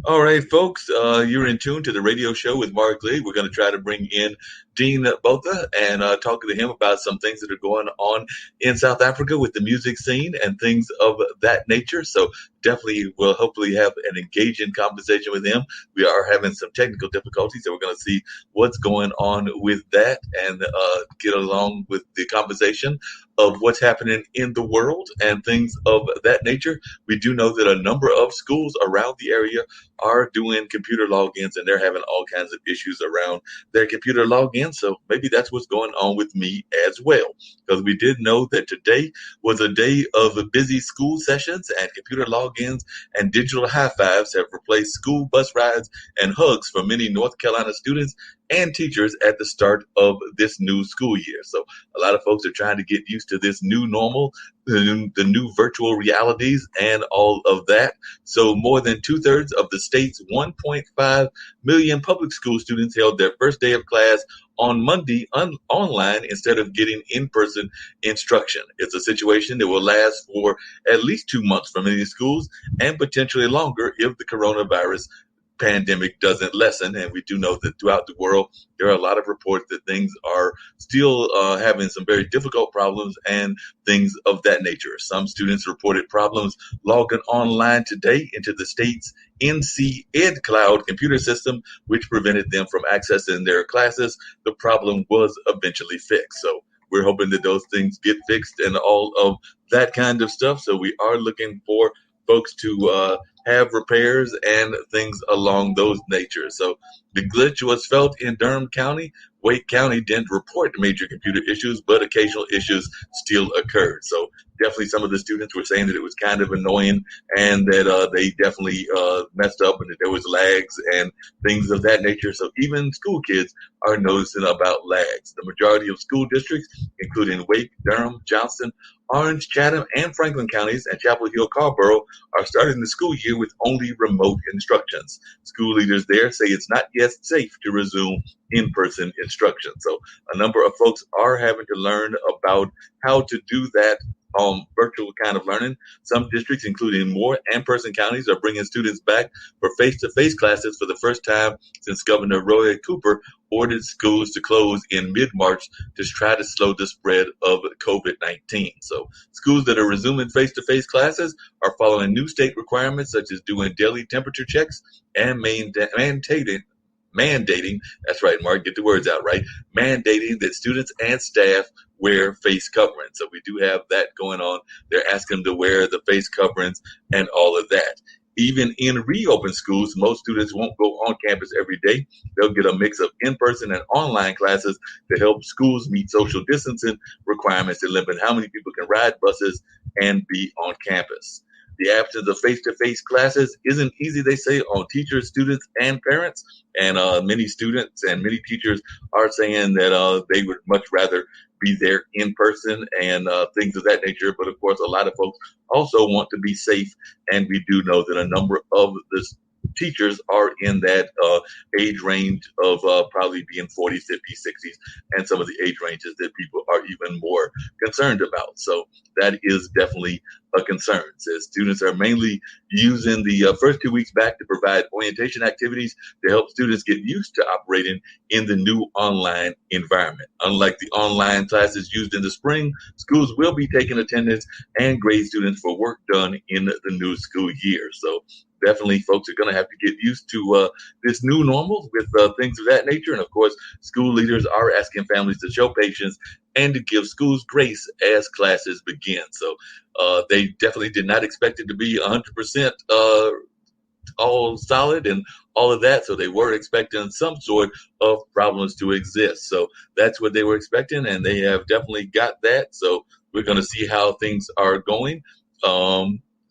All right, folks, you're in tune to the radio show with Marc Lee. We're going to try to bring in Dean Botha and talk to him about some things that are going on in South Africa with the music scene and things of that nature. So definitely we'll hopefully have an engaging conversation with him. We are having some technical difficulties, so we're going to see what's going on with that and get along with the conversation of what's happening in the world and things of that nature. We do know that a number of schools around the area are doing computer logins and they're having all kinds of issues around their computer login. So maybe that's what's going on with me as well. Because we did know that today was a day of busy school sessions and computer logins and digital high fives have replaced school bus rides and hugs for many North Carolina students and teachers at the start of this new school year. So a lot of folks are trying to get used to this new normal, the new virtual realities and all of that. So more than 2/3 of the state's 1.5 million public school students held their first day of class on Monday online instead of getting in-person instruction. It's a situation that will last for at least 2 months for many schools and potentially longer if the coronavirus pandemic doesn't lessen. And we do know that throughout the world, there are a lot of reports that things are still having some very difficult problems and things of that nature. Some students reported problems logging online today into the state's NC Ed Cloud computer system, which prevented them from accessing their classes. The problem was eventually fixed. So we're hoping that those things get fixed and all of that kind of stuff. So we are looking for folks to have repairs and things along those natures. So the glitch was felt in Durham County. Wake County didn't report major computer issues, but occasional issues still occurred. So definitely some of the students were saying that it was kind of annoying and that they definitely messed up and that there was lags and things of that nature. So even school kids are noticing about lags. The majority of school districts, including Wake, Durham, Johnston, Orange, Chatham, and Franklin counties, and Chapel Hill, Carrboro, are starting the school year with only remote instructions. School leaders there say it's not yet safe to resume in-person instruction. So a number of folks are having to learn about how to do that virtual kind of learning. Some districts, including more in-person counties, are bringing students back for face-to-face classes for the first time since Governor Roy Cooper ordered schools to close in mid-March to try to slow the spread of COVID-19. So schools that are resuming face-to-face classes are following new state requirements such as doing daily temperature checks and mandating, that's right, Mark, get the words out right, mandating that students and staff wear face coverings. So we do have that going on. They're asking them to wear the face coverings and all of that. Even in reopened schools, most students won't go on campus every day. They'll get a mix of in-person and online classes to help schools meet social distancing requirements and limit how many people can ride buses and be on campus. The absence of face-to-face classes isn't easy, they say, on teachers, students, and parents. And many students and many teachers are saying that they would much rather be there in person and things of that nature. But of course, a lot of folks also want to be safe. And we do know that a number of the teachers are in that age range of probably being 40s, 50s, 60s, and some of the age ranges that people are even more concerned about. So that is definitely a concern. Says students are mainly using the first 2 weeks back to provide orientation activities to help students get used to operating in the new online environment. Unlike the online classes used in the spring, schools will be taking attendance and grade students for work done in the new school year. So definitely folks are going to have to get used to this new normal with things of that nature. And of course, school leaders are asking families to show patience and to give schools grace as classes begin. So they definitely did not expect it to be 100% all solid and all of that. So they were expecting some sort of problems to exist. So that's what they were expecting, and they have definitely got that. So we're going to see how things are going.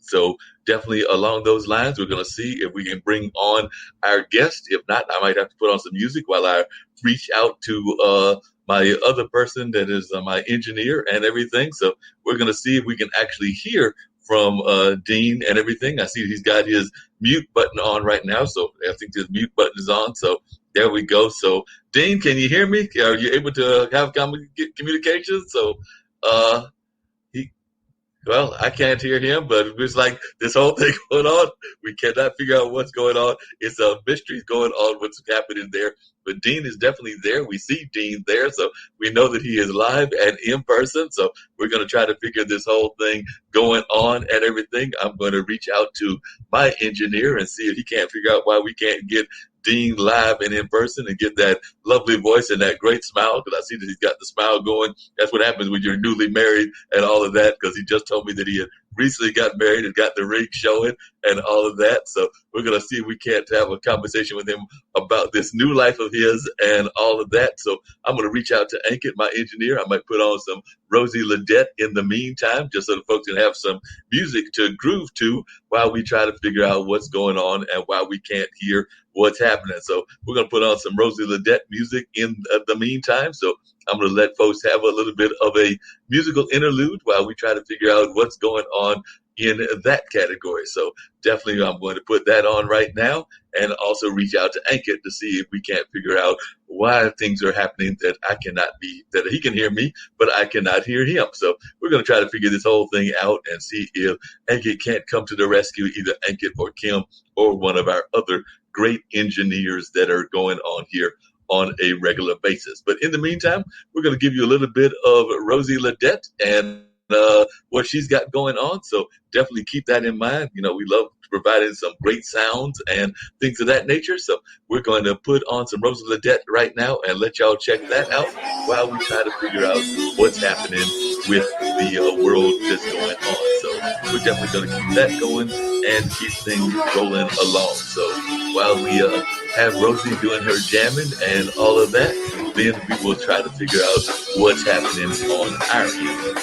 So definitely along those lines, we're going to see if we can bring on our guest. If not, I might have to put on some music while I reach out to my other person that is my engineer and everything. So we're going to see if we can actually hear from Dean and everything. I see he's got his mute button on right now. So I think his mute button is on. So there we go. So Dean, can you hear me? Are you able to have communication? So Well, I can't hear him, but it's like this whole thing going on. We cannot figure out what's going on. It's a mystery going on, what's happening there. But Dean is definitely there. We see Dean there, so we know that he is live and in person. So we're going to try to figure this whole thing going on and everything. I'm going to reach out to my engineer and see if he can't figure out why we can't get Dean live and in person and get that lovely voice and that great smile, because I see that he's got the smile going. That's what happens when you're newly married and all of that, because he just told me that he had recently got married and got the ring showing and all of that. So we're going to see if we can't have a conversation with him about this new life of his and all of that. So I'm going to reach out to Ankit, my engineer. I might put on some Rosie Ledette in the meantime, just so the folks can have some music to groove to while we try to figure out what's going on and why we can't hear what's happening. So we're going to put on some Rosie Ledette music in the meantime. So I'm going to let folks have a little bit of a musical interlude while we try to figure out what's going on in that category. So definitely I'm going to put that on right now and also reach out to Ankit to see if we can't figure out why things are happening that that he can hear me, but I cannot hear him. So we're going to try to figure this whole thing out and see if Ankit can't come to the rescue, either Ankit or Kim or one of our other great engineers that are going on here on a regular basis. But in the meantime, we're going to give you a little bit of Rosie Ledette and what she's got going on. So definitely keep that in mind. You know, we love providing some great sounds and things of that nature. So we're going to put on some Rosie Ledette right now and let y'all check that out while we try to figure out what's happening with the world that's going on. So we're definitely going to keep that going and keep things rolling along. So while we have Rosie doing her jamming and all of that, then we will try to figure out what's happening on our end.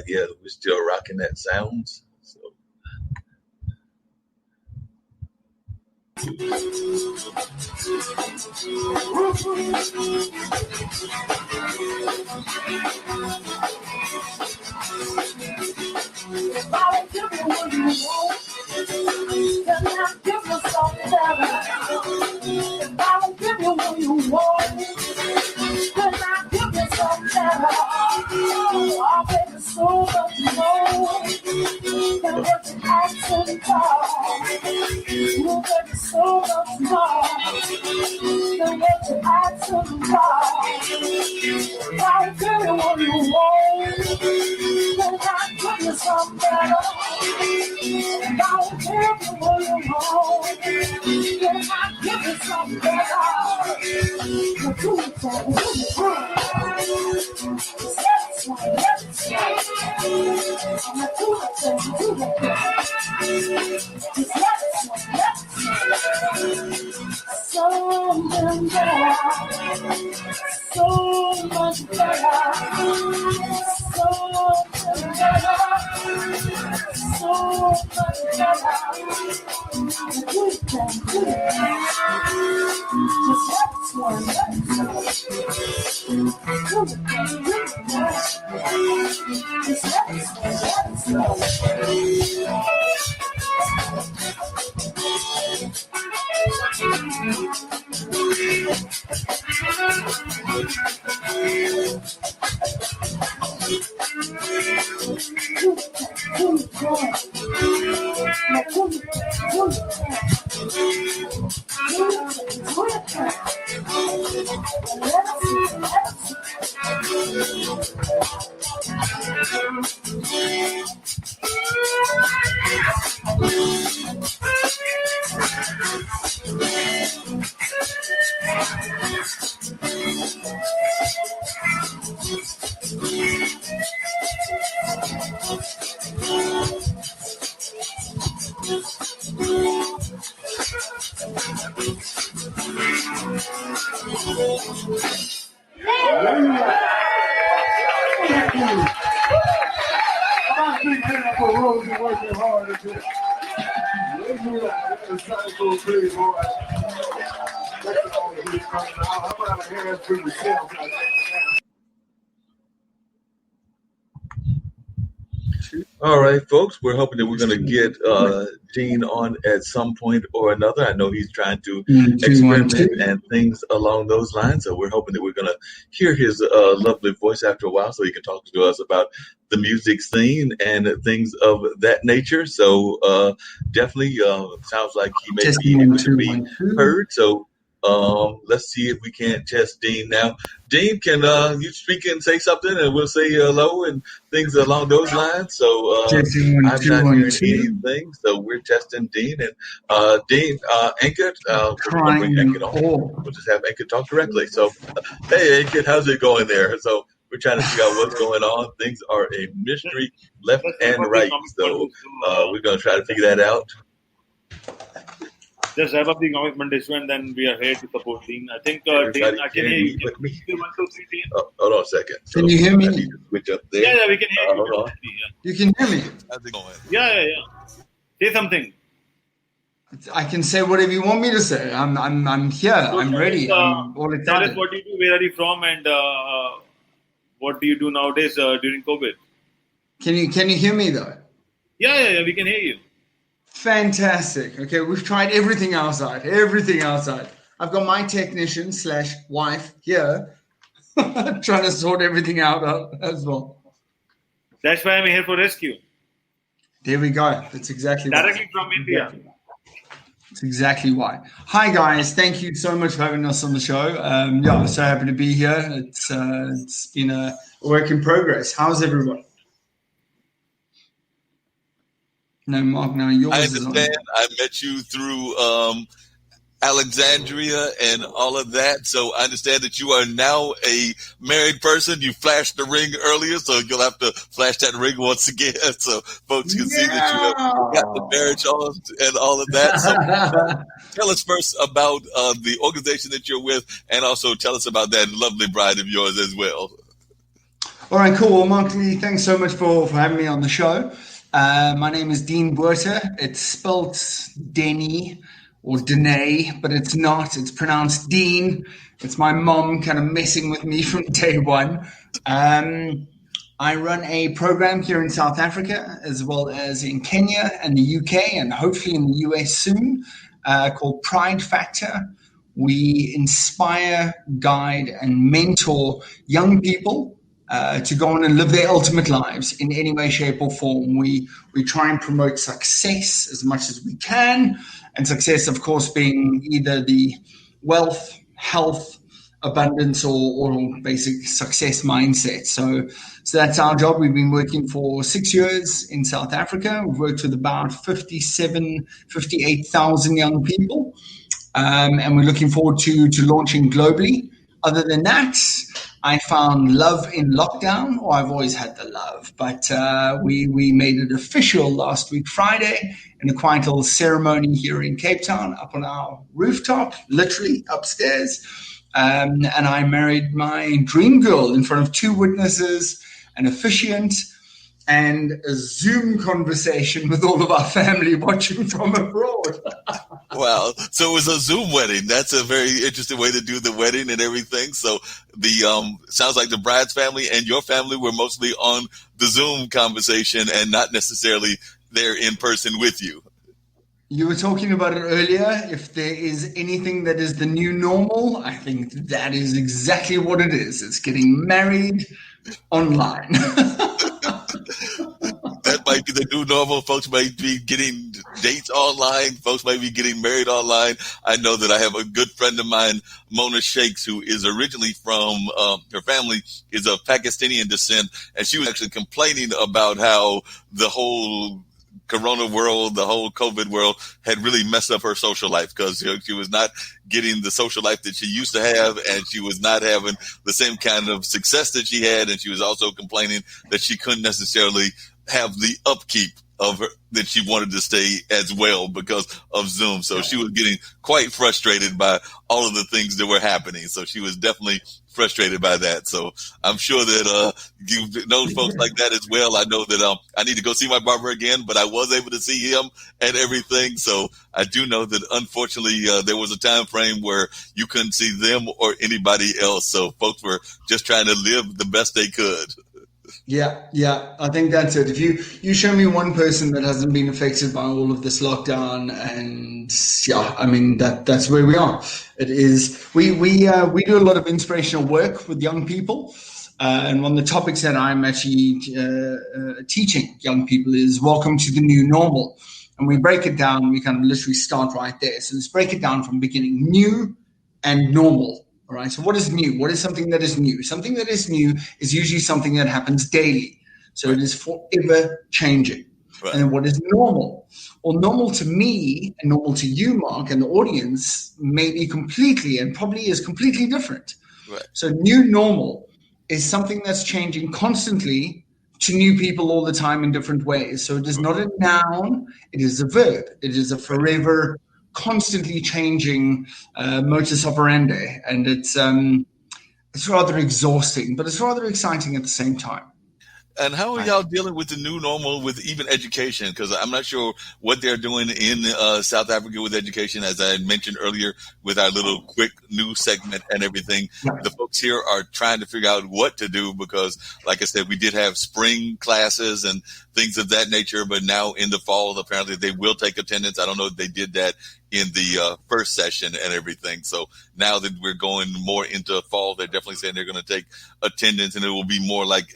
Yeah, we're still rocking that sounds. So all right, folks, we're hoping that we're going to get Dean on at some point or another. I know he's trying to experiment and things along those lines. So we're hoping that we're going to hear his lovely voice after a while so he can talk to us about the music scene and things of that nature. So definitely sounds like he may be able to be heard. So let's see if we can't test Dean now. Dean, can you speak and say something, and we'll say hello and things along those lines. So I'm not hearing anything, so we're testing Dean. And Dean, Ankit, we're going to bring Ankit on. We'll just have Ankit talk directly. So, hey, Ankit, how's it going there? So we're trying to figure out what's going on. Things are a mystery left and right. So we're going to try to figure that out. Just wrap up the commitment issue, and then we are here to support Dean. I think, Dean, I can hear you. With me. 1, 2, 3, Dean. Hold on a second. So can you hear me? I need to switch up there. Yeah, we can hear you. Hold on. You can hear me? How's it going? Yeah. Say something. I can say whatever you want me to say. I'm here. I'm ready. I'm all excited. Tell us what you do, where are you from, and what do you do nowadays during COVID? Can you hear me though? Yeah, we can hear you. Fantastic. Okay, we've tried everything outside. I've got my technician / wife here trying to sort everything out as well. That's why I'm here for rescue. There we go. That's exactly directly from India. That's exactly why. Hi guys, thank you so much for having us on the show. I'm so happy to be here. It's been a work in progress. How's everyone? No, Mark, no, yours I is on. understand. I met you through Alexandria and all of that. So I understand that you are now a married person. You flashed the ring earlier, so you'll have to flash that ring once again so folks can see that you have got the marriage on and all of that. So tell us first about the organization that you're with, and also tell us about that lovely bride of yours as well. All right, cool. Well, Marc Lee, thanks so much for having me on the show. My name is Dean Buerta. It's spelled Denny or Danae, but it's not. It's pronounced Dean. It's my mom kind of messing with me from day one. I run a program here in South Africa, as well as in Kenya and the UK, and hopefully in the US soon, called Pride Factor. We inspire, guide, and mentor young people to go on and live their ultimate lives in any way, shape, or form. We try and promote success as much as we can, and success, of course, being either the wealth, health, abundance, or basic success mindset. So that's our job. We've been working for 6 years in South Africa. We've worked with about 58,000 young people, and we're looking forward to launching globally. Other than that, I found love in lockdown, or I've always had the love, but we made it official last week, Friday, in a quiet little ceremony here in Cape Town, up on our rooftop, literally upstairs. And I married my dream girl in front of 2 witnesses, an officiant, and a Zoom conversation with all of our family watching from abroad. Wow. So it was a Zoom wedding. That's a very interesting way to do the wedding and everything. So the sounds like the bride's family and your family were mostly on the Zoom conversation and not necessarily there in person with you. You were talking about it earlier. If there is anything that is the new normal, I think that is exactly what it is. It's getting married online. That might be the new normal. Folks might be getting dates online. Folks might be getting married online. I know that I have a good friend of mine, Mona Shakes, who is originally from, her family is of Pakistani descent, and she was actually complaining about how the whole Corona world, the whole COVID world had really messed up her social life because she was not getting the social life that she used to have, and she was not having the same kind of success that she had. And she was also complaining that she couldn't necessarily have the upkeep of her that she wanted to stay as well because of Zoom. So she was getting quite frustrated by all of the things that were happening. So she was definitely frustrated by that. So I'm sure that you've known folks like that as well. I know that I need to go see my barber again, but I was able to see him and everything. So I do know that unfortunately there was a time frame where you couldn't see them or anybody else. So folks were just trying to live the best they could. Yeah, I think that's it. If you show me one person that hasn't been affected by all of this lockdown, and I mean that's where we are. It is we do a lot of inspirational work with young people, and one of the topics that I'm actually teaching young people is welcome to the new normal, and we break it down. We kind of literally start right there. So let's break it down from beginning: new and normal. All right. So what is new? What is something that is new? Something that is new is usually something that happens daily. So it is forever changing. Right. And then what is normal? Well, normal to me and normal to you, Mark, and the audience may be completely and probably is completely different. Right. So new normal is something that's changing constantly to new people all the time in different ways. So it is not a noun. It is a verb. It is a forever constantly changing modus operandi, and it's rather exhausting, but it's rather exciting at the same time. And how are y'all dealing with the new normal with even education? Because I'm not sure what they're doing in South Africa with education, as I had mentioned earlier with our little quick news segment and everything. Right. The folks here are trying to figure out what to do because, like I said, we did have spring classes and things of that nature, but now in the fall, apparently they will take attendance. I don't know if they did that in the first session and everything. So now that we're going more into fall, they're definitely saying they're going to take attendance, and it will be more like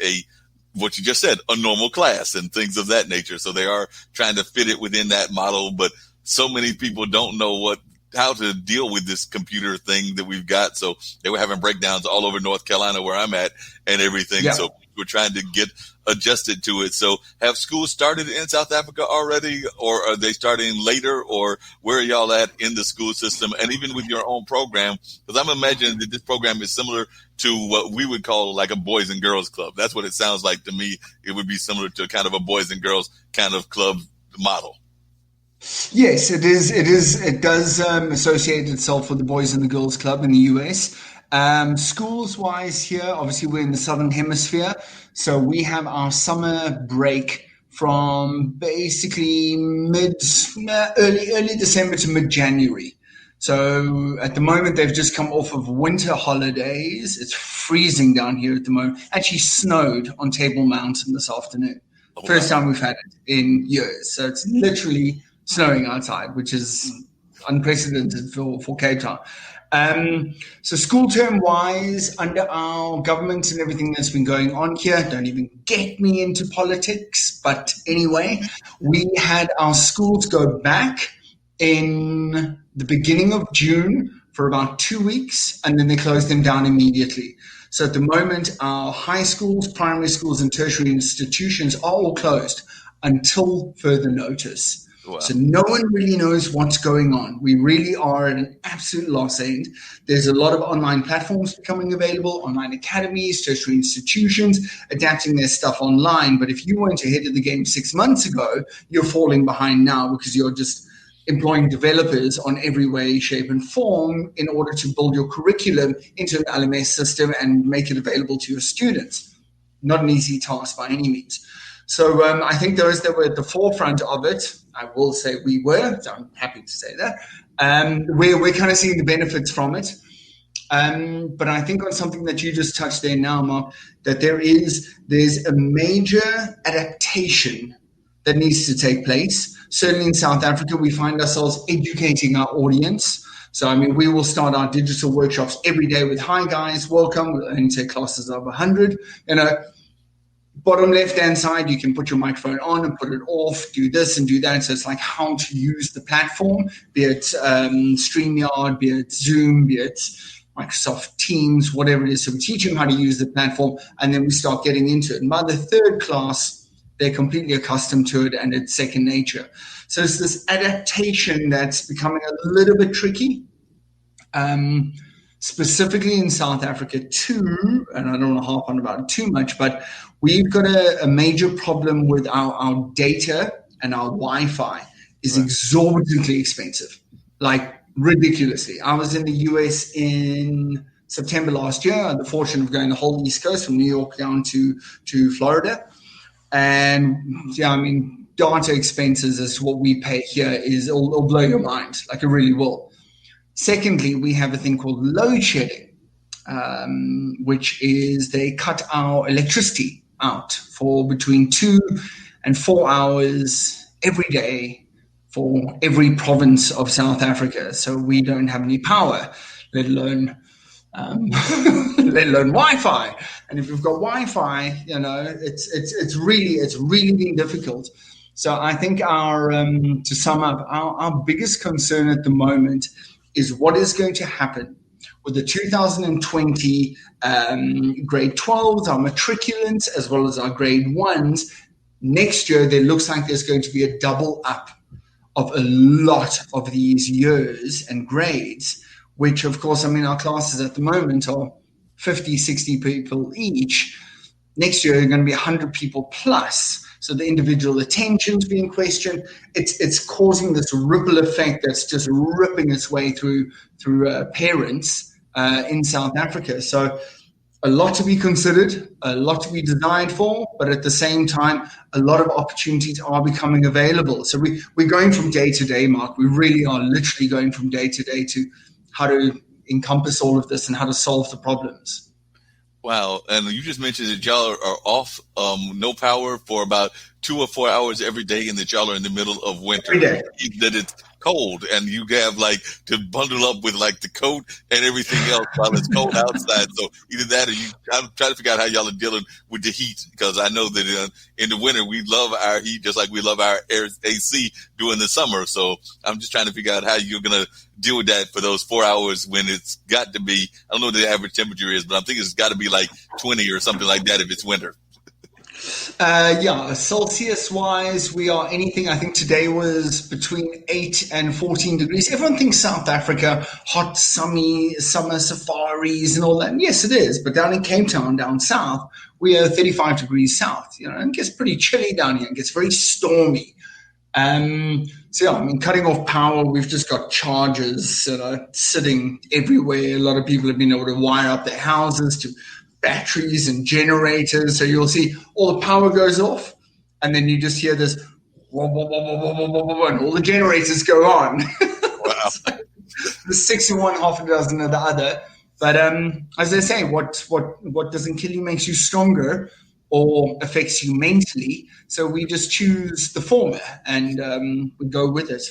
what you just said, a normal class and things of that nature. So they are trying to fit it within that model, but so many people don't know how to deal with this computer thing that we've got. So they were having breakdowns all over North Carolina where I'm at and everything. Yeah. So we're trying to get adjusted to it. So have schools started in South Africa already, or are they starting later, or where are y'all at in the school system? And even with your own program, because I'm imagining that this program is similar to what we would call like a boys and girls club. That's what it sounds like to me. It would be similar to kind of a boys and girls kind of club model. Yes, it is. It does associate itself with the Boys and the Girls Club in the US. Schools wise here, obviously we're in the Southern Hemisphere. So we have our summer break from basically early December to mid-January. So at the moment, they've just come off of winter holidays. It's freezing down here at the moment. Actually snowed on Table Mountain this afternoon. First time we've had it in years. So it's literally snowing outside, which is unprecedented for Cape Town. So school term wise, under our government and everything that's been going on here, don't even get me into politics. But anyway, we had our schools go back in the beginning of June for about 2 weeks, and then they closed them down immediately. So at the moment, our high schools, primary schools, and tertiary institutions are all closed until further notice. Wow. So no one really knows what's going on. We really are at an absolute loss end. There's a lot of online platforms becoming available, online academies, tertiary institutions adapting their stuff online. But if you weren't ahead of the game 6 months ago, you're falling behind now because you're just employing developers on every way, shape, and form in order to build your curriculum into an LMS system and make it available to your students. Not an easy task by any means. So I think those that were at the forefront of it, I will say we were, so I'm happy to say that. We're kind of seeing the benefits from it. But I think on something that you just touched there now, Mark, that there's a major adaptation that needs to take place. Certainly in South Africa, we find ourselves educating our audience. So, I mean, we will start our digital workshops every day with, hi, guys, welcome. We'll only take classes of 100. Bottom left-hand side, you can put your microphone on and put it off, do this and do that. So it's like how to use the platform, be it StreamYard, be it Zoom, be it Microsoft Teams, whatever it is. So we teach them how to use the platform, and then we start getting into it. And by the third class, they're completely accustomed to it, and it's second nature. So it's this adaptation that's becoming a little bit tricky. Specifically in South Africa too, and I don't want to harp on about it too much, but we've got a major problem with our data, and our Wi-Fi is exorbitantly expensive, like ridiculously. I was in the US in September last year. I had the fortune of going the whole East Coast from New York down to Florida. And yeah, I mean, data expenses as to what we pay here it'll blow your mind, like it really will. Secondly, we have a thing called load shedding, which is they cut our electricity out for between 2 and 4 hours every day for every province of South Africa. So we don't have any power, let alone Wi-Fi. And if you've got Wi-Fi, it's really been difficult. So I think to sum up, our biggest concern at the moment is what is going to happen with the 2020 grade 12s, our matriculants, as well as our grade 1s. Next year, there looks like there's going to be a double up of a lot of these years and grades, which, of course, I mean, our classes at the moment are 50, 60 people each. Next year, they're going to be 100 people plus. So the individual attention's being questioned. It's causing this ripple effect that's just ripping its way through parents in South Africa. So a lot to be considered, a lot to be designed for, but at the same time, a lot of opportunities are becoming available. So we're going from day to day, Mark. We really are literally going from day to day to how to encompass all of this and how to solve the problems. Wow. And you just mentioned that y'all are off, no power for about 2 or 4 hours every day, and that y'all are in the middle of winter. Every day. That it's cold, and you have to bundle up with the coat and everything else while it's cold outside. So either that, or I'm trying to figure out how y'all are dealing with the heat, because I know that in the winter we love our heat just like we love our AC during the summer. So I'm just trying to figure out how you're going to deal with that for those 4 hours when it's got to be, I don't know what the average temperature is, but I think it's got to be 20 or something like that if it's winter. Yeah, Celsius-wise, we are anything. I think today was between 8 and 14 degrees. Everyone thinks South Africa, hot, sunny, summer safaris and all that. And yes, it is. But down in Cape Town, down south, we are 35 degrees south. And it gets pretty chilly down here. It gets very stormy. So yeah, I mean, cutting off power, we've just got chargers sitting everywhere. A lot of people have been able to wire up their houses to batteries and generators. So you'll see all the power goes off, and then you just hear this, wah, wah, wah, wah, wah, wah, wah, wah, and all the generators go on. Wow. So the 6 in one, half a dozen of the other. But as I say, what doesn't kill you makes you stronger, or affects you mentally. So we just choose the former, and we go with it.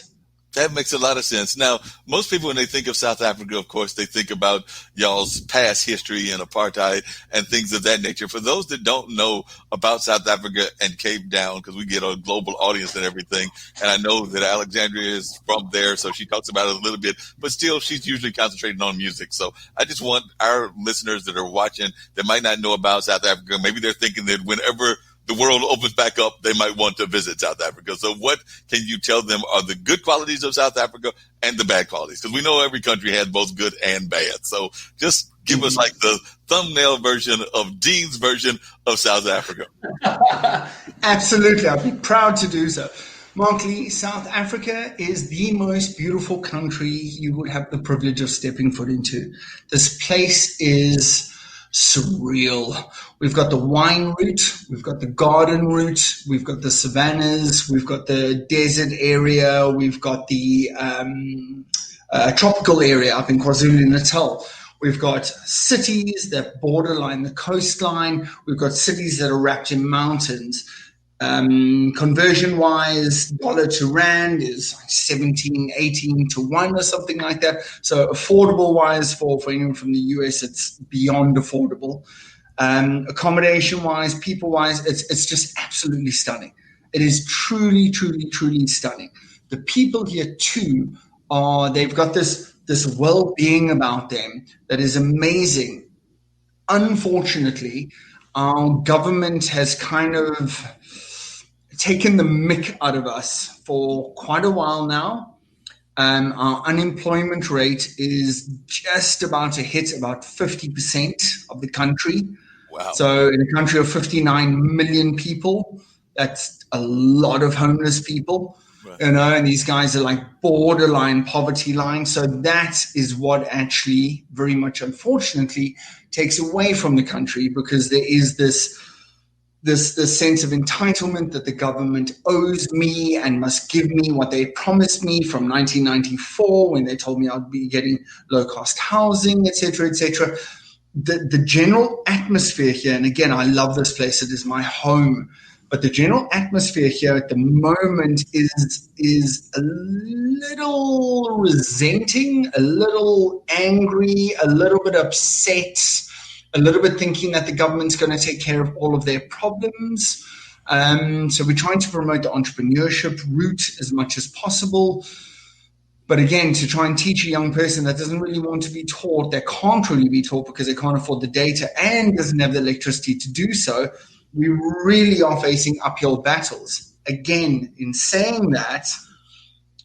That makes a lot of sense. Now, most people, when they think of South Africa, of course, they think about y'all's past history and apartheid and things of that nature. For those that don't know about South Africa and Cape Town, because we get a global audience and everything, and I know that Alexandria is from there, so she talks about it a little bit, but still, she's usually concentrating on music. So I just want our listeners that are watching that might not know about South Africa, maybe they're thinking that whenever the world opens back up, they might want to visit South Africa. So what can you tell them are the good qualities of South Africa and the bad qualities? Because we know every country has both good and bad. So just give us like the thumbnail version of Dean's version of South Africa. Absolutely. I'd be proud to do so. Marc Lee, South Africa is the most beautiful country you would have the privilege of stepping foot into. This place is surreal. We've got the wine route, we've got the garden route, we've got the savannas, we've got the desert area, we've got the tropical area up in KwaZulu-Natal. We've got cities that borderline the coastline. We've got cities that are wrapped in mountains. Conversion-wise, dollar to rand is 17, 18 to 1 or something like that. So affordable-wise for anyone from the US, it's beyond affordable. Accommodation-wise, people-wise, it's just absolutely stunning. It is truly, truly, truly stunning. The people here too they've got this well-being about them that is amazing. Unfortunately, our government has kind of taken the mick out of us for quite a while now. Our unemployment rate is just about to hit about 50% of the country. Wow. So in a country of 59 million people, that's a lot of homeless people, right. And these guys are like borderline poverty line. So that is what actually very much, unfortunately, takes away from the country, because there is this sense of entitlement that the government owes me and must give me what they promised me from 1994 when they told me I'd be getting low-cost housing, etc., etc. The general atmosphere here, and again, I love this place, it is my home, but the general atmosphere here at the moment is a little resenting, a little angry, a little bit upset, a little bit thinking that the government's going to take care of all of their problems. So we're trying to promote the entrepreneurship route as much as possible. But again, to try and teach a young person that doesn't really want to be taught, that can't really be taught because they can't afford the data and doesn't have the electricity to do so, we really are facing uphill battles. Again, in saying that,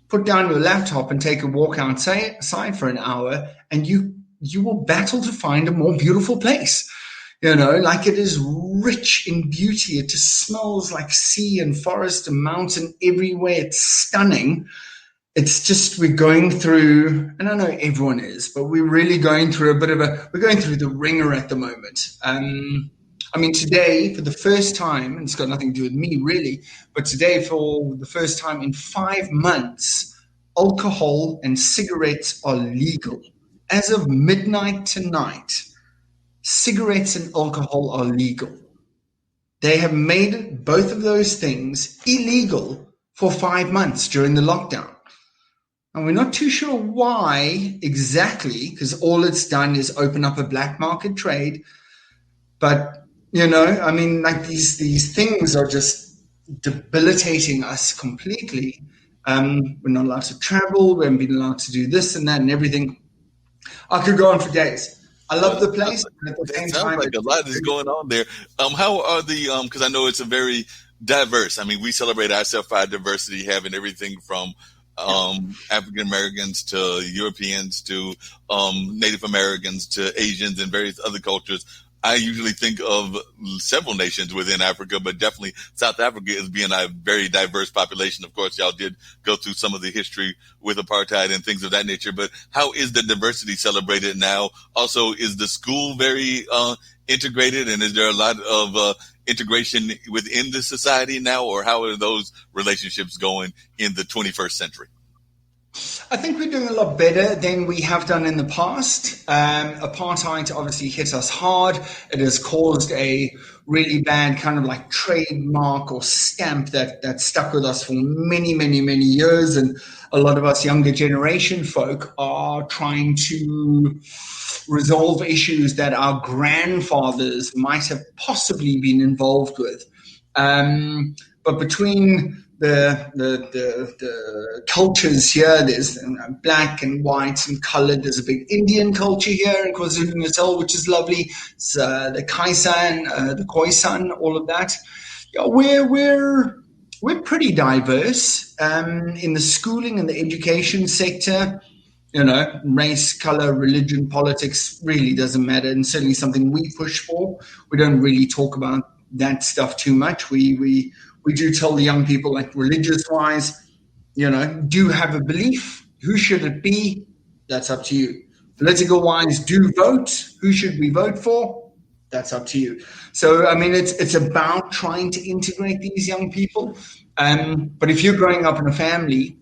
put down your laptop and take a walk outside for an hour, and you will battle to find a more beautiful place. Like it is rich in beauty. It just smells like sea and forest and mountain everywhere. It's stunning. It's just we're going through, and I know everyone is, but we're really going through we're going through the ringer at the moment. Today, for the first time, and it's got nothing to do with me really, but today for the first time in 5 months, alcohol and cigarettes are legal. As of midnight tonight, cigarettes and alcohol are legal. They have made both of those things illegal for 5 months during the lockdown. And we're not too sure why exactly, because all it's done is open up a black market trade. But, these things are just debilitating us completely. We're not allowed to travel. We haven't been allowed to do this and that and everything. I could go on for days. I Well, love the place, but at the that same sounds time, like a lot is going on there. How are the because I know it's a very diverse. I mean, we celebrate ourselves by diversity, having everything from African Americans to Europeans to Native Americans to Asians and various other cultures. I usually think of several nations within Africa, but definitely South Africa as being a very diverse population. Of course, y'all did go through some of the history with apartheid and things of that nature, but how is the diversity celebrated now? Also, is the school very integrated, and is there a lot of integration within the society now, or how are those relationships going in the 21st century? I think we're doing a lot better than we have done in the past. Apartheid obviously hit us hard. It has caused a really bad kind of like trademark or stamp that stuck with us for many, many, many years. And a lot of us younger generation folk are trying to resolve issues that our grandfathers might have possibly been involved with. But between the cultures here, there's black and white and colored. There's a big Indian culture here in KwaZulu-Natal, which is lovely. It's the Khaisan, the Khoisan, all of that. Yeah, we're pretty diverse in the schooling and the education sector. You know, race, color, religion, politics really doesn't matter, and certainly something we push for. We don't really talk about that stuff too much. We do tell the young people, like religious-wise, you know, do have a belief. Who should it be? That's up to you. Political-wise, do vote. Who should we vote for? That's up to you. So, I mean, it's about trying to integrate these young people. But if you're growing up in a family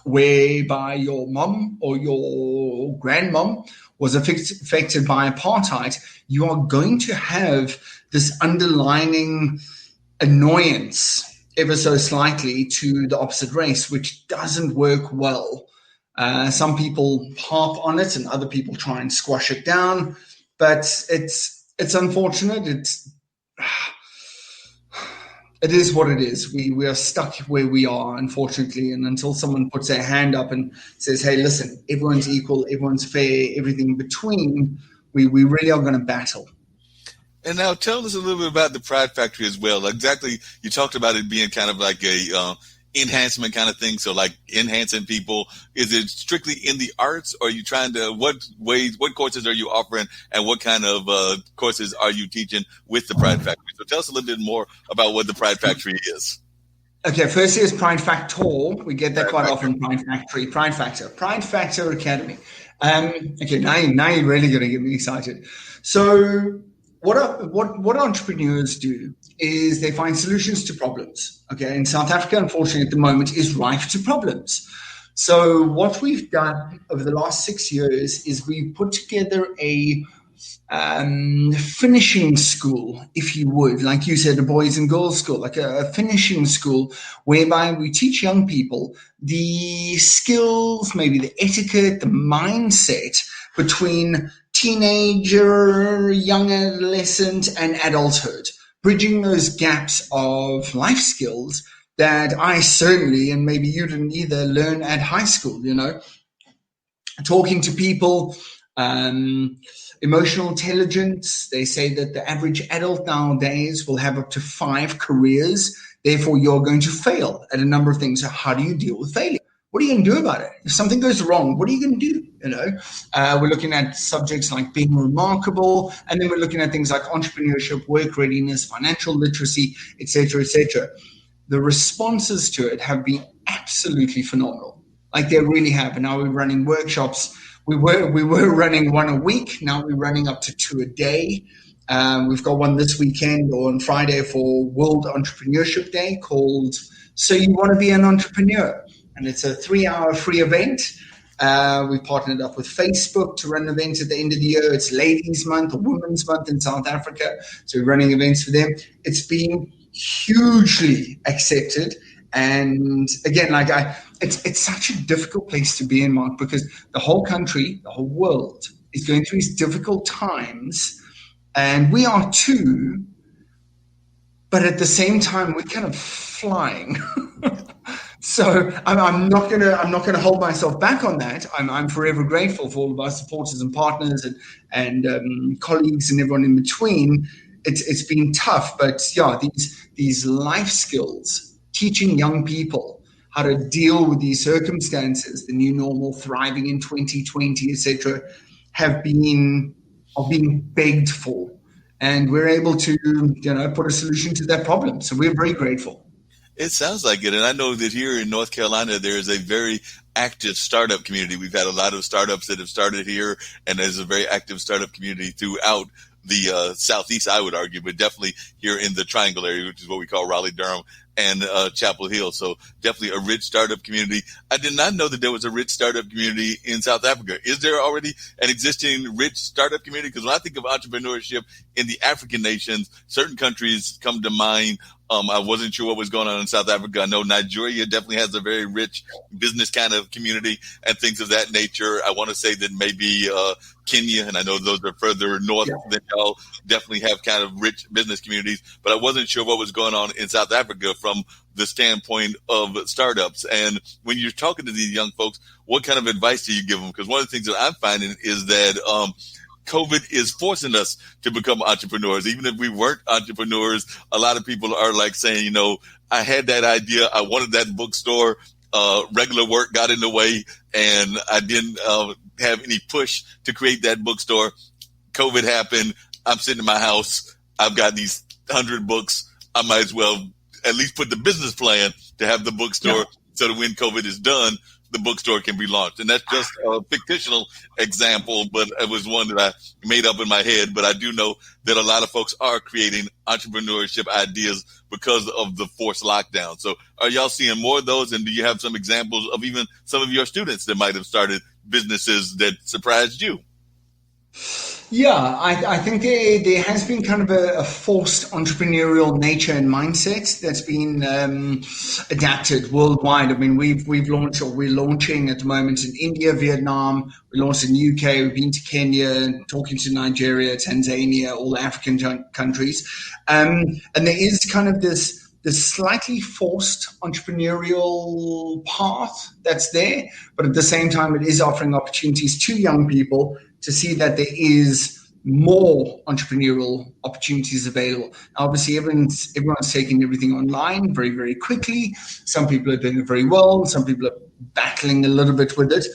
whereby your mom or your grandmom was affected by apartheid, you are going to have this underlining annoyance ever so slightly to the opposite race, which doesn't work well. Some people harp on it and other people try and squash it down, but it's unfortunate. It is what it is. We are stuck where we are, unfortunately, and until someone puts their hand up and says, hey, listen, everyone's equal, everyone's fair, everything in between, we really are going to battle. And now tell us a little bit about the Pride Factory as well. Exactly, you talked about it being kind of like a enhancement kind of thing, so like enhancing people. Is it strictly in the arts, or are you trying to, what courses are you offering, and what kind of courses are you teaching with the Pride Factory? So tell us a little bit more about what the Pride Factory is. Okay, firstly is Pride Factor. We get that quite often. Pride Factory, Pride Factor Academy. Okay, now you're really going to get me excited. So what entrepreneurs do is they find solutions to problems. Okay, in South Africa, unfortunately, at the moment, is rife to problems. So what we've done over the last 6 years is we've put together a finishing school, if you would, like you said, a boys and girls school, like a finishing school, whereby we teach young people the skills, maybe the etiquette, the mindset between teenager, young adolescent, and adulthood, bridging those gaps of life skills that I certainly, and maybe you didn't either, learn at high school, you know, talking to people, emotional intelligence. They say that the average adult nowadays will have up to 5 careers. Therefore, you're going to fail at a number of things. So how do you deal with failure? What are you going to do about it? If something goes wrong, what are you going to do? You know, we're looking at subjects like being remarkable, and then we're looking at things like entrepreneurship, work readiness, financial literacy, etc., etc. The responses to it have been absolutely phenomenal. Like they really have. And now we're running workshops. We were running one a week. Now we're running up to 2 a day. We've got one this weekend or on Friday for World Entrepreneurship Day called So You Want to Be an Entrepreneur? And it's a 3-hour free event. We partnered up with Facebook to run an event at the end of the year. It's Ladies Month or Women's Month in South Africa. So we're running events for them. It's been hugely accepted. And again, it's such a difficult place to be in, Mark, because the whole country, the whole world is going through these difficult times. And we are too. But at the same time, we're kind of flying. So I'm not gonna hold myself back on that. I'm forever grateful for all of our supporters and partners and colleagues and everyone in between. It's been tough, but yeah, these life skills, teaching young people how to deal with these circumstances, the new normal, thriving in 2020, etc., are being begged for, and we're able to put a solution to that problem. So we're very grateful. It sounds like it. And I know that here in North Carolina, there is a very active startup community. We've had a lot of startups that have started here, and there's a very active startup community throughout the Southeast, I would argue, but definitely here in the Triangle area, which is what we call Raleigh, Durham, and Chapel Hill. So definitely a rich startup community. I did not know that there was a rich startup community in South Africa. Is there already an existing rich startup community? Because when I think of entrepreneurship in the African nations, certain countries come to mind. I wasn't sure what was going on in South Africa. I know Nigeria definitely has a very rich business kind of community and things of that nature. I want to say that maybe Kenya, and I know those are further north than y'all, definitely have kind of rich business communities. But I wasn't sure what was going on in South Africa from the standpoint of startups. And when you're talking to these young folks, what kind of advice do you give them? Because one of the things that I'm finding is that COVID is forcing us to become entrepreneurs. Even if we weren't entrepreneurs, a lot of people are like saying, I had that idea. I wanted that bookstore. Regular work got in the way, and I didn't have any push to create that bookstore. COVID happened. I'm sitting in my house. I've got these 100 books. I might as well at least put the business plan to have the bookstore so that when COVID is done, the bookstore can be launched. And that's just a fictional example, but it was one that I made up in my head. But I do know that a lot of folks are creating entrepreneurship ideas because of the forced lockdown. So are y'all seeing more of those? And do you have some examples of even some of your students that might have started businesses that surprised you? Yeah, I think there has been kind of a forced entrepreneurial nature and mindset that's been adapted worldwide. I mean, we've launched, or we're launching at the moment in India, Vietnam. We launched in the UK. We've been to Kenya, talking to Nigeria, Tanzania, all the African countries, and there is kind of this slightly forced entrepreneurial path that's there, but at the same time, it is offering opportunities to young people to see that there is more entrepreneurial opportunities available. Obviously, everyone's taking everything online very, very quickly. Some people are doing it very well. Some people are battling a little bit with it.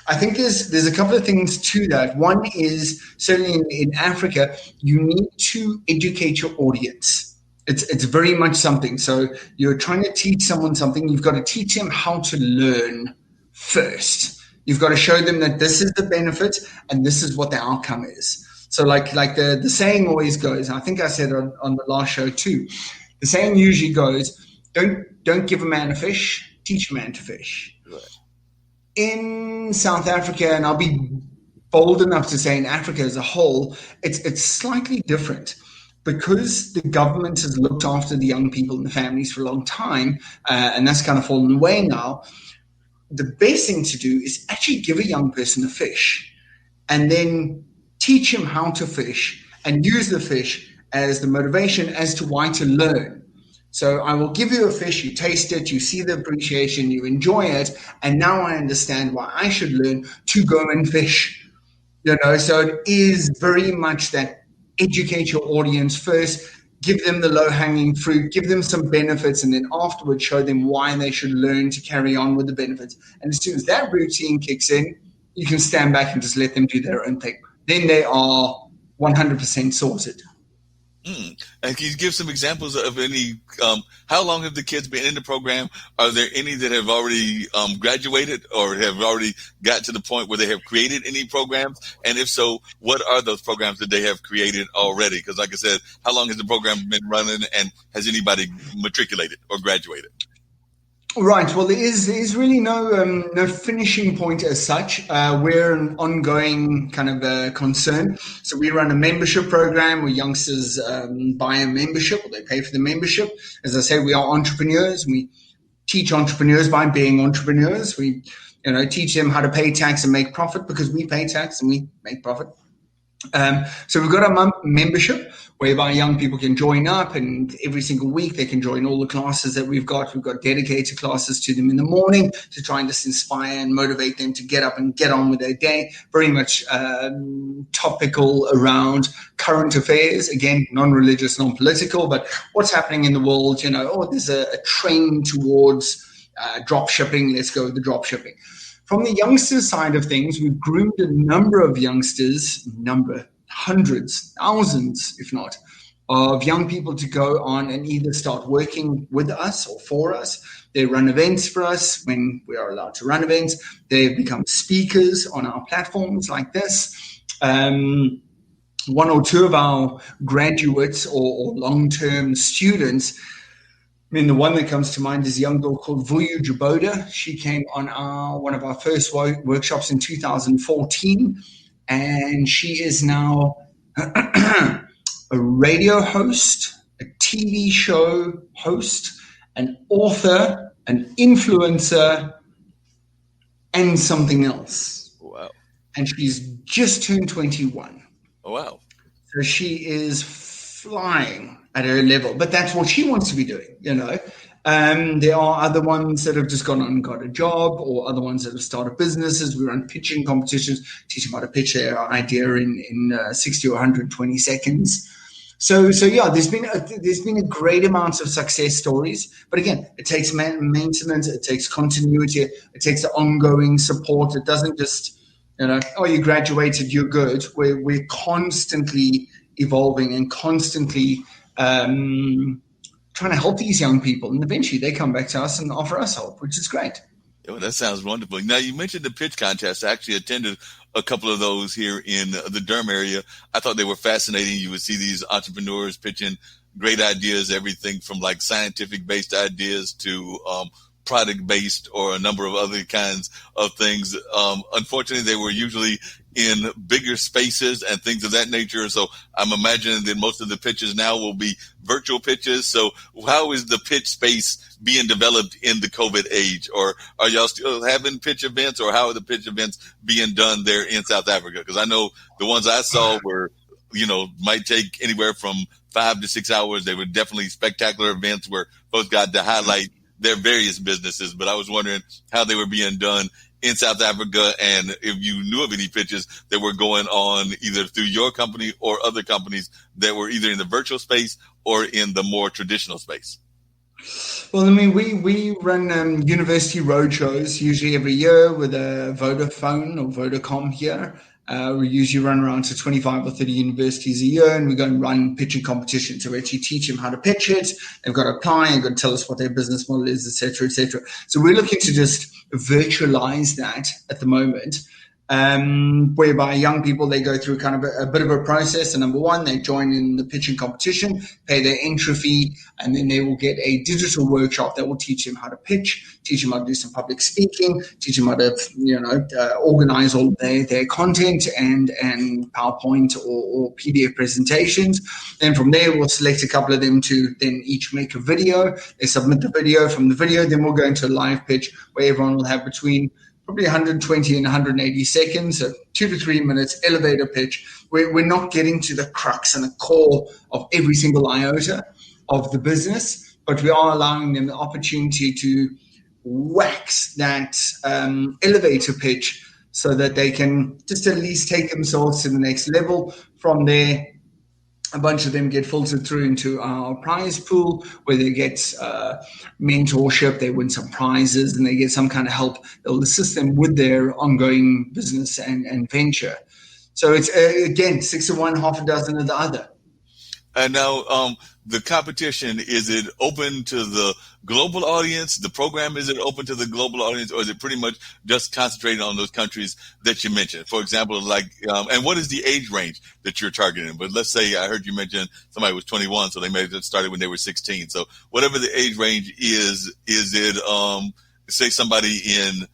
I think there's a couple of things to that. One is, certainly in Africa, you need to educate your audience. It's very much something. So you're trying to teach someone something. You've got to teach them how to learn first. You've got to show them that this is the benefit and this is what the outcome is. So like the saying always goes, I think I said it on the last show too, the saying usually goes, don't give a man a fish, teach a man to fish. Right. In South Africa, and I'll be bold enough to say in Africa as a whole, it's slightly different. Because the government has looked after the young people and the families for a long time, and that's kind of fallen away now, the best thing to do is actually give a young person a fish and then teach him how to fish and use the fish as the motivation as to why to learn. So I will give you a fish, you taste it, you see the appreciation, you enjoy it, and now I understand why I should learn to go and fish. So it is very much that educate your audience first, give them the low-hanging fruit, give them some benefits, and then afterwards show them why they should learn to carry on with the benefits. And as soon as that routine kicks in, you can stand back and just let them do their own thing. Then they are 100% sorted. And can you give some examples of any, how long have the kids been in the program? Are there any that have already graduated or have already got to the point where they have created any programs? And if so, what are those programs that they have created already? Because like I said, how long has the program been running, and has anybody matriculated or graduated? Right. Well, there is really no finishing point as such. We're an ongoing kind of concern. So we run a membership program where youngsters buy a membership, or they pay for the membership. As I say, we are entrepreneurs. We teach entrepreneurs by being entrepreneurs. We teach them how to pay tax and make profit, because we pay tax and we make profit. So we've got a membership whereby young people can join up, and every single week they can join all the classes that we've got. We've got dedicated classes to them in the morning to try and just inspire and motivate them to get up and get on with their day. Very much topical around current affairs, again, non-religious, non-political, but what's happening in the world. There's a trend towards drop shipping. Let's go with the drop shipping. From the youngsters side of things, we've groomed a number of youngsters, hundreds, thousands, if not, of young people to go on and either start working with us or for us. They run events for us when we are allowed to run events. They become speakers on our platforms like this. One or two of our graduates or long-term students, the one that comes to mind is a young girl called Vuyu Jaboda. She came on one of our first workshops in 2014, and she is now a radio host, a TV show host, an author, an influencer, and something else. Wow. And she's just turned 21. Oh, wow. So she is flying at her level, but that's what she wants to be doing, There are other ones that have just gone on and got a job, or other ones that have started businesses. We run pitching competitions, teach them how to pitch their idea in 60 or 120 seconds. So yeah, there's been a great amount of success stories, but again, it takes maintenance, it takes continuity, it takes the ongoing support. It doesn't just, you graduated, you're good. We're constantly evolving and constantly trying to help these young people, and eventually they come back to us and offer us help, which is great. Oh, that sounds wonderful. Now, you mentioned the pitch contest. I actually attended a couple of those here in the Durham area. I thought they were fascinating. You would see these entrepreneurs pitching great ideas, everything from like scientific-based ideas to product-based or a number of other kinds of things. Unfortunately, they were usually in bigger spaces and things of that nature. So I'm imagining that most of the pitches now will be virtual pitches. So how is the pitch space being developed in the COVID age? Or are y'all still having pitch events, or how are the pitch events being done there in South Africa? Because I know the ones I saw were, might take anywhere from 5 to 6 hours. They were definitely spectacular events where folks got to highlight their various businesses, but I was wondering how they were being done in South Africa, and if you knew of any pitches that were going on either through your company or other companies that were either in the virtual space or in the more traditional space. Well, we run university roadshows usually every year with a Vodafone or Vodacom here. We usually run around to 25 or 30 universities a year, and we go and run pitching competitions. So we actually teach them how to pitch it. They've got to apply and got to tell us what their business model is, et cetera, et cetera. So we're looking to just virtualize that at the moment, whereby young people, they go through kind of a bit of a process. And number one, they join in the pitching competition, pay their entry fee, and then they will get a digital workshop that will teach them how to pitch, teach them how to do some public speaking, teach them how to, organize all their content and PowerPoint or PDF presentations. Then from there, we'll select a couple of them to then each make a video. They submit the video. From the video, then we'll go into a live pitch where everyone will have between probably 120 and 180 seconds, so 2 to 3 minutes, elevator pitch. We're not getting to the crux and the core of every single iota of the business, but we are allowing them the opportunity to wax that elevator pitch so that they can just at least take themselves to the next level. From there, a bunch of them get filtered through into our prize pool where they get mentorship, they win some prizes, and they get some kind of help that will assist them with their ongoing business and venture. So it's, again, 6 of one, half a dozen of the other. And now the competition, is it open to the global audience? The program, is it open to the global audience, or is it pretty much just concentrated on those countries that you mentioned? For example, like, and what is the age range that you're targeting? But let's say I heard you mention somebody was 21, so they may have started when they were 16. So whatever the age range is it, say somebody in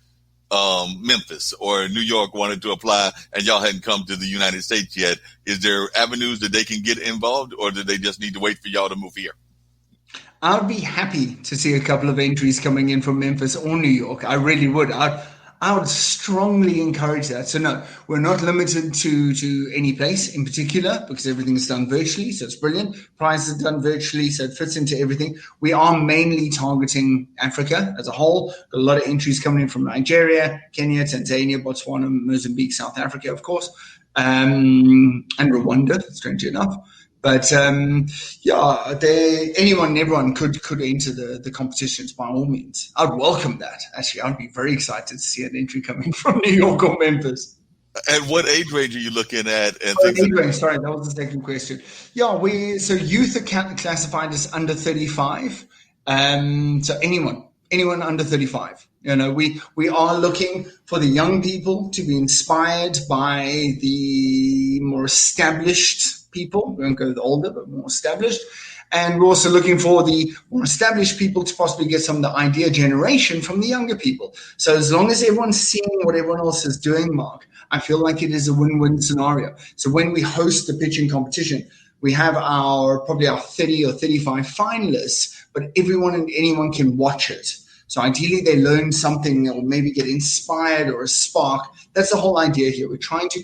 Memphis or New York wanted to apply and y'all hadn't come to the United States yet, is there avenues that they can get involved, or do they just need to wait for y'all to move here? I'd be happy to see a couple of entries coming in from Memphis or New York. I really would. I would strongly encourage that. So no, we're not limited to any place in particular because everything is done virtually. So it's brilliant. Prizes are done virtually, so it fits into everything. We are mainly targeting Africa as a whole. Got a lot of entries coming in from Nigeria, Kenya, Tanzania, Botswana, Mozambique, South Africa, of course, and Rwanda, strangely enough. But anyone and everyone could enter the competitions by all means. I'd welcome that. Actually, I'd be very excited to see an entry coming from New York or Memphis. And what age range are you looking at? And age range, sorry, that was the second question. Yeah, so youth are classified as under 35. So anyone under 35. We are looking for the young people to be inspired by the more established people. We won't go with the older, but more established. And we're also looking for the more established people to possibly get some of the idea generation from the younger people. So as long as everyone's seeing what everyone else is doing, Mark, I feel like it is a win-win scenario. So when we host the pitching competition, we have probably our 30 or 35 finalists, but everyone and anyone can watch it. So ideally they learn something or maybe get inspired or a spark. That's the whole idea here. We're trying to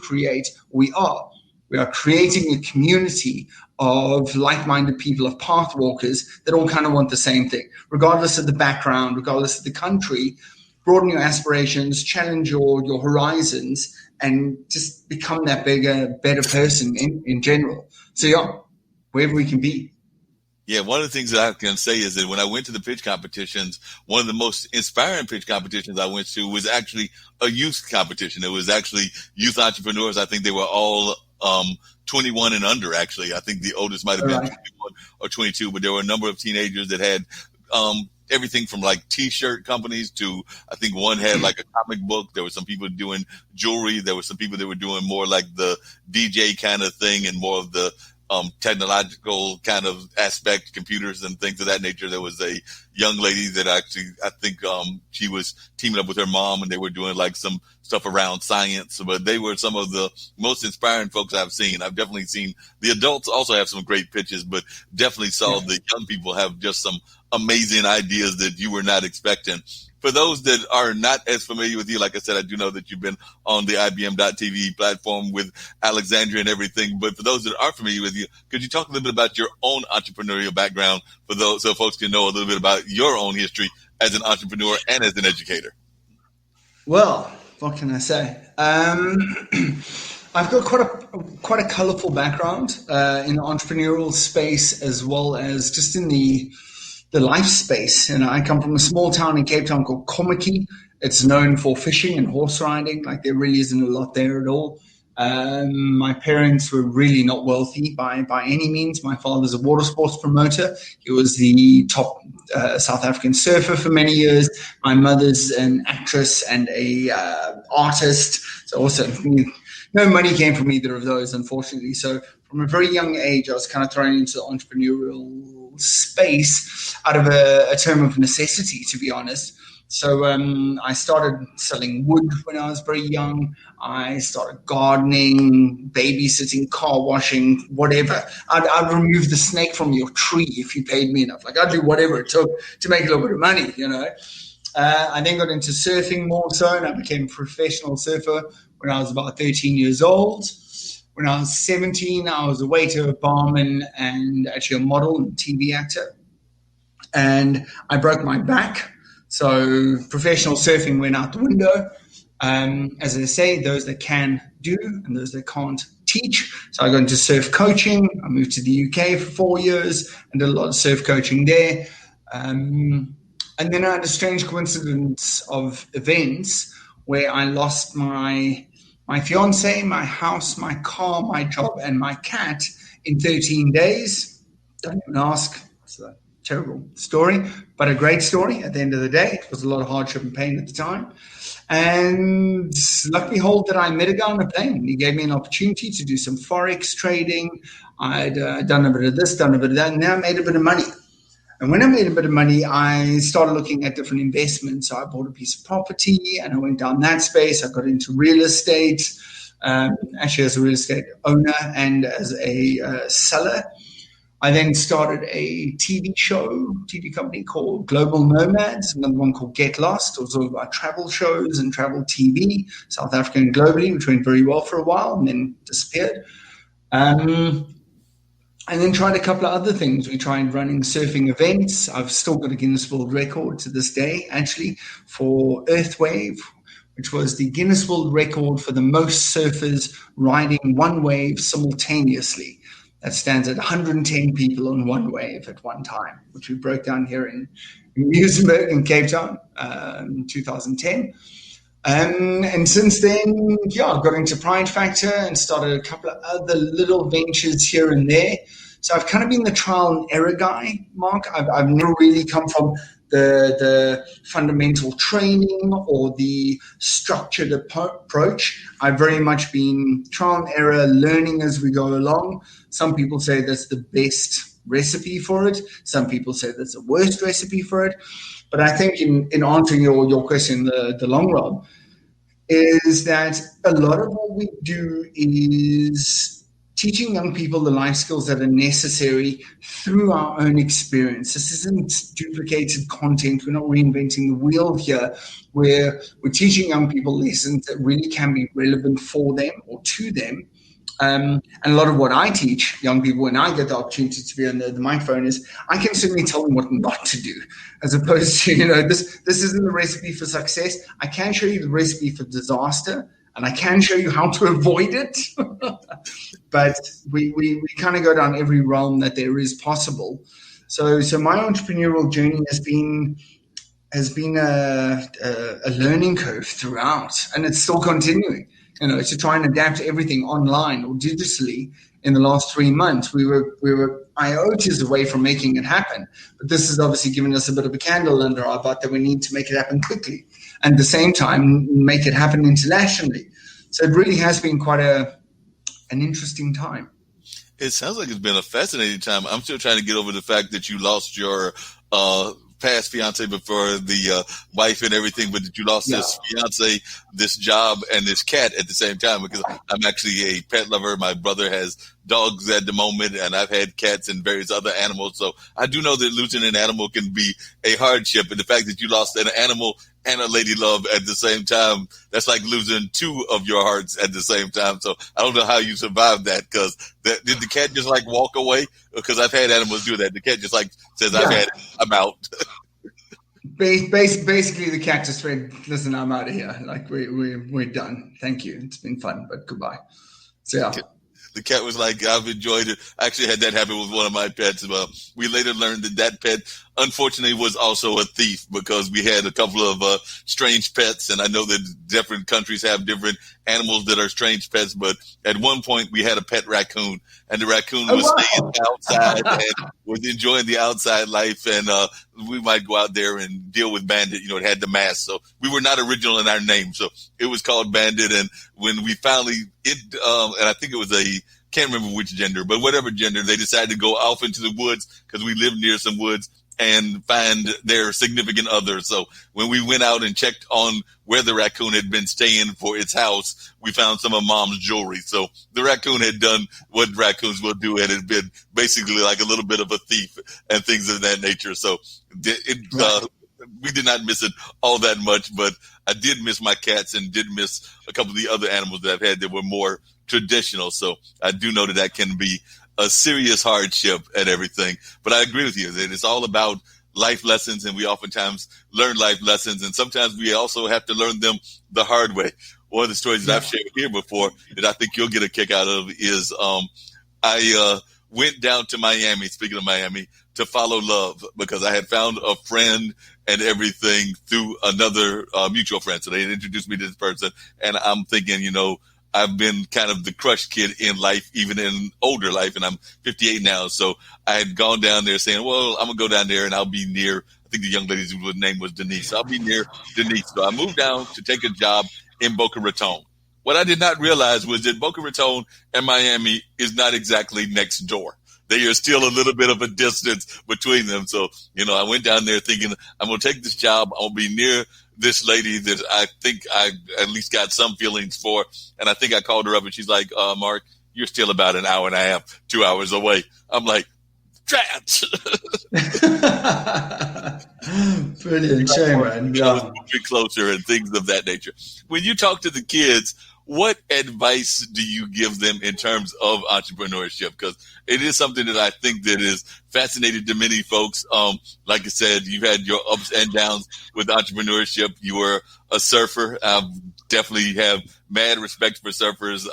we are creating a community of like-minded people, of path walkers that all kind of want the same thing, regardless of the background, regardless of the country. Broaden your aspirations, challenge your horizons, and just become that bigger, better person in general. So yeah, wherever we can be. Yeah, one of the things that I can say is that when I went to the pitch competitions, one of the most inspiring pitch competitions I went to was actually a youth competition. It was actually youth entrepreneurs. I think they were all 21 and under, actually. I think the oldest might have been 21 or 22, but there were a number of teenagers that had everything from like T-shirt companies to, I think one had like a comic book. There were some people doing jewelry. There were some people that were doing more like the DJ kind of thing and more of the technological kind of aspect, computers and things of that nature. There was a young lady that actually, I think she was teaming up with her mom and they were doing like some stuff around science, but they were some of the most inspiring folks I've seen. I've definitely seen the adults also have some great pitches, but definitely saw the young people have just some amazing ideas that you were not expecting. For those that are not as familiar with you, like I said, I do know that you've been on the IBM.TV platform with Alexandria and everything. But for those that are familiar with you, could you talk a little bit about your own entrepreneurial background for those so folks can know a little bit about your own history as an entrepreneur and as an educator? Well, what can I say? I've got quite a colorful background in the entrepreneurial space as well as just in the life space. And I come from a small town in Cape Town called Kommetjie. It's known for fishing and horse riding. Like there really isn't a lot there at all. My parents were really not wealthy by any means. My father's a water sports promoter. He was the top South African surfer for many years. My mother's an actress and a artist. So also no money came from either of those, unfortunately. So from a very young age, I was kind of thrown into the entrepreneurial space out of a term of necessity, to be honest. So I started selling wood when I was very young. I started gardening, babysitting, car washing, whatever. I'd remove the snake from your tree if you paid me enough. Like I'd do whatever it took to make a little bit of money, you know. I then got into surfing more so, and I became a professional surfer when I was about 13 years old. When I was 17, I was a waiter, a barman, and actually a model and TV actor. And I broke my back. So professional surfing went out the window. As I say, those that can do and those that can't teach. So I got into surf coaching. I moved to the UK for 4 years and did a lot of surf coaching there. And then I had a strange coincidence of events where I lost my fiance, my house, my car, my job, and my cat in 13 days. Don't even ask. It's a terrible story, but a great story at the end of the day. It was a lot of hardship and pain at the time. And luck behold that I met a guy on a plane. He gave me an opportunity to do some Forex trading. I'd done a bit of this, done a bit of that, and now I made a bit of money. And when I made a bit of money, I started looking at different investments. So I bought a piece of property and I went down that space. I got into real estate, actually as a real estate owner and as a seller. I then started a TV company called Global Nomads, another one called Get Lost. It was all about travel shows and travel TV, South Africa and globally, which went very well for a while and then disappeared. And then tried a couple of other things. We tried running surfing events. I've still got a Guinness World Record to this day, actually, for Earthwave, which was the Guinness World Record for the most surfers riding one wave simultaneously. That stands at 110 people on one wave at one time, which we broke down here in Muizenberg in Cape Town in 2010. And since then, I got into Pride Factor and started a couple of other little ventures here and there. So I've kind of been the trial and error guy, Mark. I've never really come from the fundamental training or the structured approach. I've very much been trial and error, learning as we go along. Some people say that's the best recipe for it. Some people say that's the worst recipe for it. But I think in answering your question, the long run, is that a lot of what we do is teaching young people the life skills that are necessary through our own experience. This isn't duplicated content. We're not reinventing the wheel here. We're teaching young people lessons that really can be relevant for them or to them. And a lot of what I teach young people when I get the opportunity to be on the microphone is I can certainly tell them what not to do, as opposed to, this isn't the recipe for success. I can show you the recipe for disaster, and I can show you how to avoid it. But we kind of go down every realm that there is possible. So my entrepreneurial journey has been a learning curve throughout, and it's still continuing. To try and adapt everything online or digitally in the last 3 months, we were iotas away from making it happen. But this has obviously given us a bit of a candle under our butt that we need to make it happen quickly, and at the same time make it happen internationally. So it really has been quite an interesting time. It sounds like it's been a fascinating time. I'm still trying to get over the fact that you lost your past fiance before the wife and everything, but that you lost this fiance, this job, and this cat at the same time, because I'm actually a pet lover. My brother has dogs at the moment, and I've had cats and various other animals. So I do know that losing an animal can be a hardship, and the fact that you lost an animal and a lady love at the same time, that's like losing two of your hearts at the same time. So I don't know how you survived that, because did the cat just like walk away? Because I've had animals do that. The cat just like says, I've had it, I'm out. Basically, the cat just went, listen, I'm out of here. Like, we're done. Thank you. It's been fun, but goodbye. So, yeah. The cat was like, I've enjoyed it. I actually had that happen with one of my pets. We later learned that pet, unfortunately, was also a thief, because we had a couple of strange pets. And I know that different countries have different animals that are strange pets. But at one point, we had a pet raccoon. And the raccoon was staying outside and was enjoying the outside life. And we might go out there and deal with Bandit. It had the mask. So we were not original in our name. So it was called Bandit. And when we finally, and I think it was can't remember which gender, but whatever gender, they decided to go off into the woods, because we lived near some woods, and find their significant other. So when we went out and checked on where the raccoon had been staying for its house, we found some of Mom's jewelry. So the raccoon had done what raccoons will do, and had been basically like a little bit of a thief and things of that nature. So we did not miss it all that much, but I did miss my cats and did miss a couple of the other animals that I've had that were more traditional. So I do know that can be a serious hardship and everything. But I agree with you that it's all about life lessons, and we oftentimes learn life lessons, and sometimes we also have to learn them the hard way. One of the stories that I've shared here before that I think you'll get a kick out of is I went down to Miami, speaking of Miami, to follow love, because I had found a friend and everything through another mutual friend. So they had introduced me to this person, and I'm thinking, I've been kind of the crushed kid in life, even in older life, and I'm 58 now. So I had gone down there saying, well, I'm going to go down there and I'll be near, I think the young lady's name was Denise. I'll be near Denise. So I moved down to take a job in Boca Raton. What I did not realize was that Boca Raton and Miami is not exactly next door. There is still a little bit of a distance between them. So, I went down there thinking, I'm going to take this job. I'll be near this lady that I think I at least got some feelings for. And I think I called her up, and she's like, Mark, you're still about an hour and a half, 2 hours away. I'm like, trans. Brilliant show, man. Yeah. Moving closer and things of that nature. When you talk to the kids, what advice do you give them in terms of entrepreneurship? Because it is something that I think that is fascinating to many folks. Like I said, you've had your ups and downs with entrepreneurship. You were a surfer. I definitely have mad respect for surfers.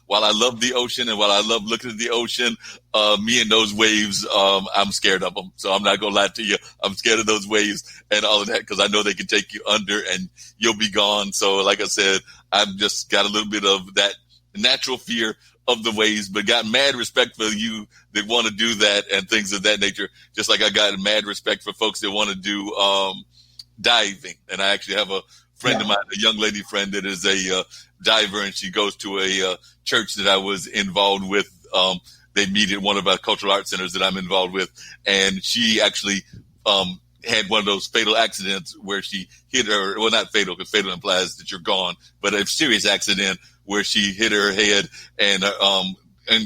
While I love the ocean and while I love looking at the ocean, me and those waves, I'm scared of them. So I'm not going to lie to you. I'm scared of those waves and all of that because I know they can take you under and you'll be gone. So like I said, I've just got a little bit of that natural fear of the waves, but got mad respect for you that want to do that and things of that nature. Just like I got mad respect for folks that want to do diving. And I actually have a friend of mine, a young lady friend that is a diver, and she goes to a church that I was involved with. They meet at one of our cultural arts centers that I'm involved with, and she actually had one of those fatal accidents where she hit her, well, not fatal because fatal implies that you're gone, but a serious accident where she hit her head and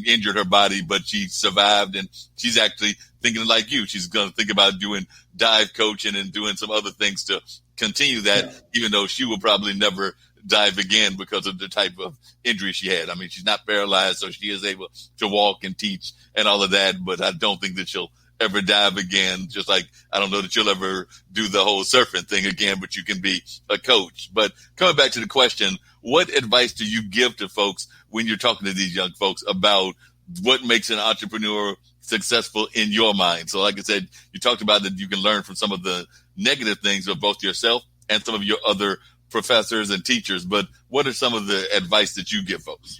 injured her body, but she survived, and she's actually thinking like you. She's going to think about doing dive coaching and doing some other things to continue that, even though she will probably never dive again because of the type of injury she had. I mean, she's not paralyzed, so she is able to walk and teach and all of that, but I don't think that she'll ever dive again, just like I don't know that you'll ever do the whole surfing thing again, but you can be a coach. But coming back to the question, what advice do you give to folks when you're talking to these young folks about what makes an entrepreneur successful in your mind? So like I said, you talked about that you can learn from some of the negative things of both yourself and some of your other professors and teachers, but what are some of the advice that you give folks?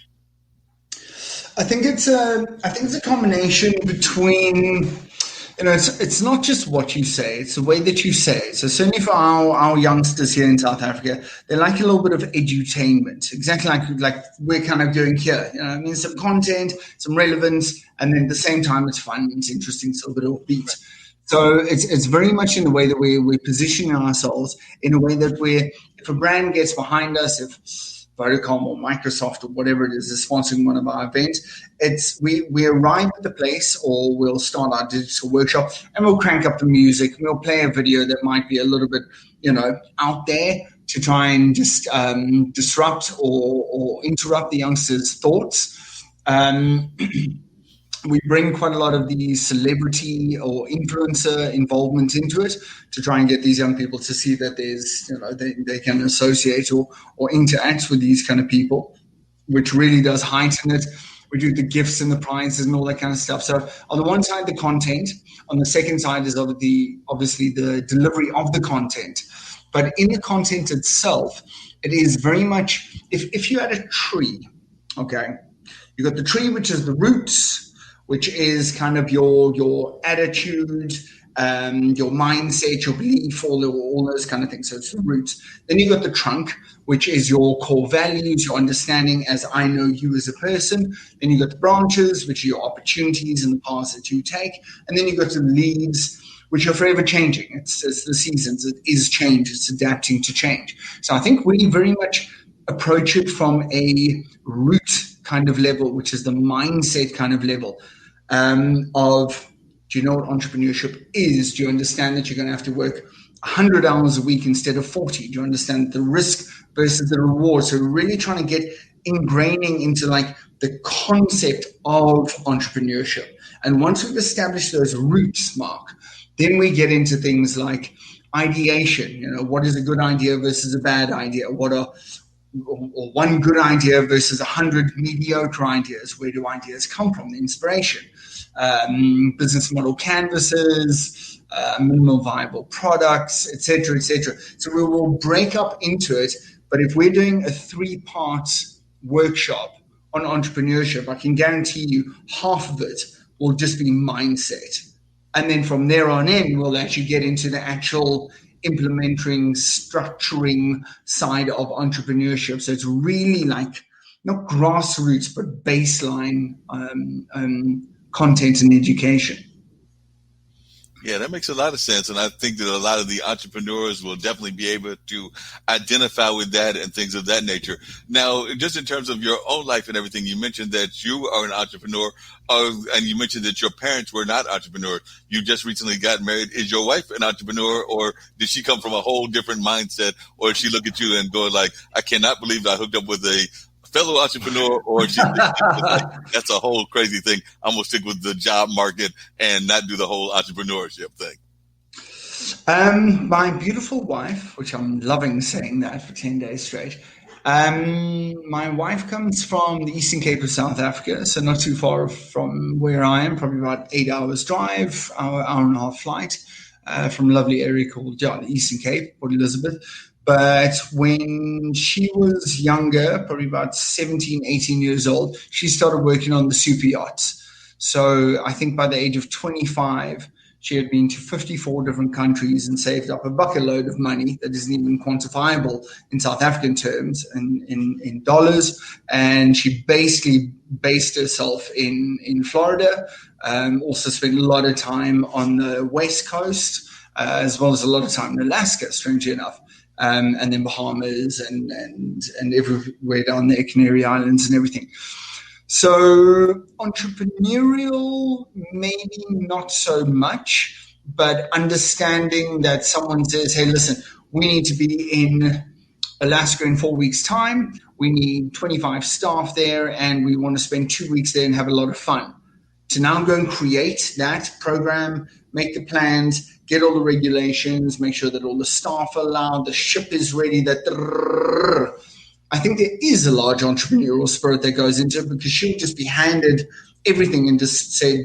I think it's a combination between, it's not just what you say, it's the way that you say it. So certainly for our youngsters here in South Africa, they like a little bit of edutainment, exactly like we're kind of doing here. I mean, some content, some relevance, and then at the same time it's fun, it's interesting, it's a little bit offbeat. So it's very much in the way that we're positioning ourselves in a way that if a brand gets behind us, if Vodacom or Microsoft or whatever it is sponsoring one of our events, we arrive at the place, or we'll start our digital workshop and we'll crank up the music. We'll play a video that might be a little bit, out there to try and just disrupt or interrupt the youngsters' thoughts. We bring quite a lot of the celebrity or influencer involvement into it to try and get these young people to see that there's, they can associate or interact with these kind of people, which really does heighten it. We do the gifts and the prizes and all that kind of stuff. So on the one side, the content. On the second side is obviously the delivery of the content. But in the content itself, it is very much, if you had a tree, okay, you got the tree, which is the roots, which is kind of your attitude, your mindset, your belief, all those kind of things. So it's the roots. Then you got the trunk, which is your core values, your understanding as I know you as a person. Then you got the branches, which are your opportunities and the paths that you take. And then you got the leaves, which are forever changing. It's the seasons. It is change. It's adapting to change. So I think we very much approach it from a root kind of level, which is the mindset kind of level of, do you know what entrepreneurship is? Do you understand that you're going to have to work 100 hours a week instead of 40? Do you understand the risk versus the reward? So we're really trying to get ingraining into like the concept of entrepreneurship. And once we've established those roots, Mark, then we get into things like ideation. What is a good idea versus a bad idea? Or one good idea versus 100 mediocre ideas. Where do ideas come from? The inspiration, business model canvases, minimal viable products, etc., etc. So we will break up into it. But if we're doing a 3-part workshop on entrepreneurship, I can guarantee you half of it will just be mindset. And then from there on in, we'll actually get into the actual implementing, structuring side of entrepreneurship. So it's really like not grassroots, but baseline content and education. Yeah, that makes a lot of sense. And I think that a lot of the entrepreneurs will definitely be able to identify with that and things of that nature. Now, just in terms of your own life and everything, you mentioned that you are an entrepreneur, and you mentioned that your parents were not entrepreneurs. You just recently got married. Is your wife an entrepreneur, or did she come from a whole different mindset, or did she look at you and go like, I cannot believe I hooked up with a fellow entrepreneur, or she like, that's a whole crazy thing. I'm going to stick with the job market and not do the whole entrepreneurship thing? My beautiful wife, which I'm loving saying that for 10 days straight. My wife comes from the Eastern Cape of South Africa, so not too far from where I am, probably about 8 hours drive, hour and a half flight from a lovely area called the Eastern Cape, Port Elizabeth. But when she was younger, probably about 17, 18 years old, she started working on the super yachts. So I think by the age of 25, she had been to 54 different countries and saved up a bucket load of money that isn't even quantifiable in South African terms and in dollars. And she basically based herself in Florida, also spent a lot of time on the West Coast, as well as a lot of time in Alaska, strangely enough. And then Bahamas and everywhere down there, Canary Islands and everything. So entrepreneurial, maybe not so much, but understanding that someone says, hey, listen, we need to be in Alaska in 4 weeks' time. We need 25 staff there, and we want to spend 2 weeks there and have a lot of fun. To now go and create that program, make the plans, get all the regulations, make sure that all the staff are allowed, the ship is ready, that I think there is a large entrepreneurial spirit that goes into it, because she'll just be handed everything and just said,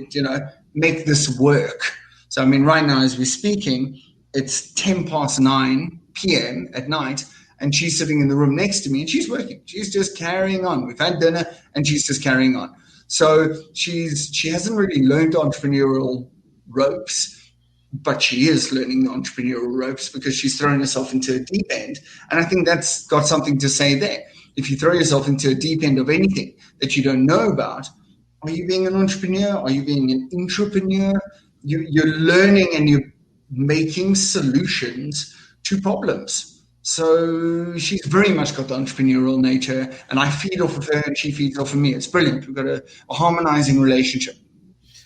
make this work. So, I mean, right now as we're speaking, it's 10:09 p.m. at night, and she's sitting in the room next to me and she's working. She's just carrying on. We've had dinner and she's just carrying on. So she hasn't really learned entrepreneurial ropes, but she is learning the entrepreneurial ropes because she's thrown herself into a deep end. And I think that's got something to say there. If you throw yourself into a deep end of anything that you don't know about, are you being an entrepreneur? Are you being an intrapreneur? You're learning and you're making solutions to problems. So she's very much got the entrepreneurial nature, and I feed off of her and she feeds off of me. It's brilliant. We've got a harmonizing relationship.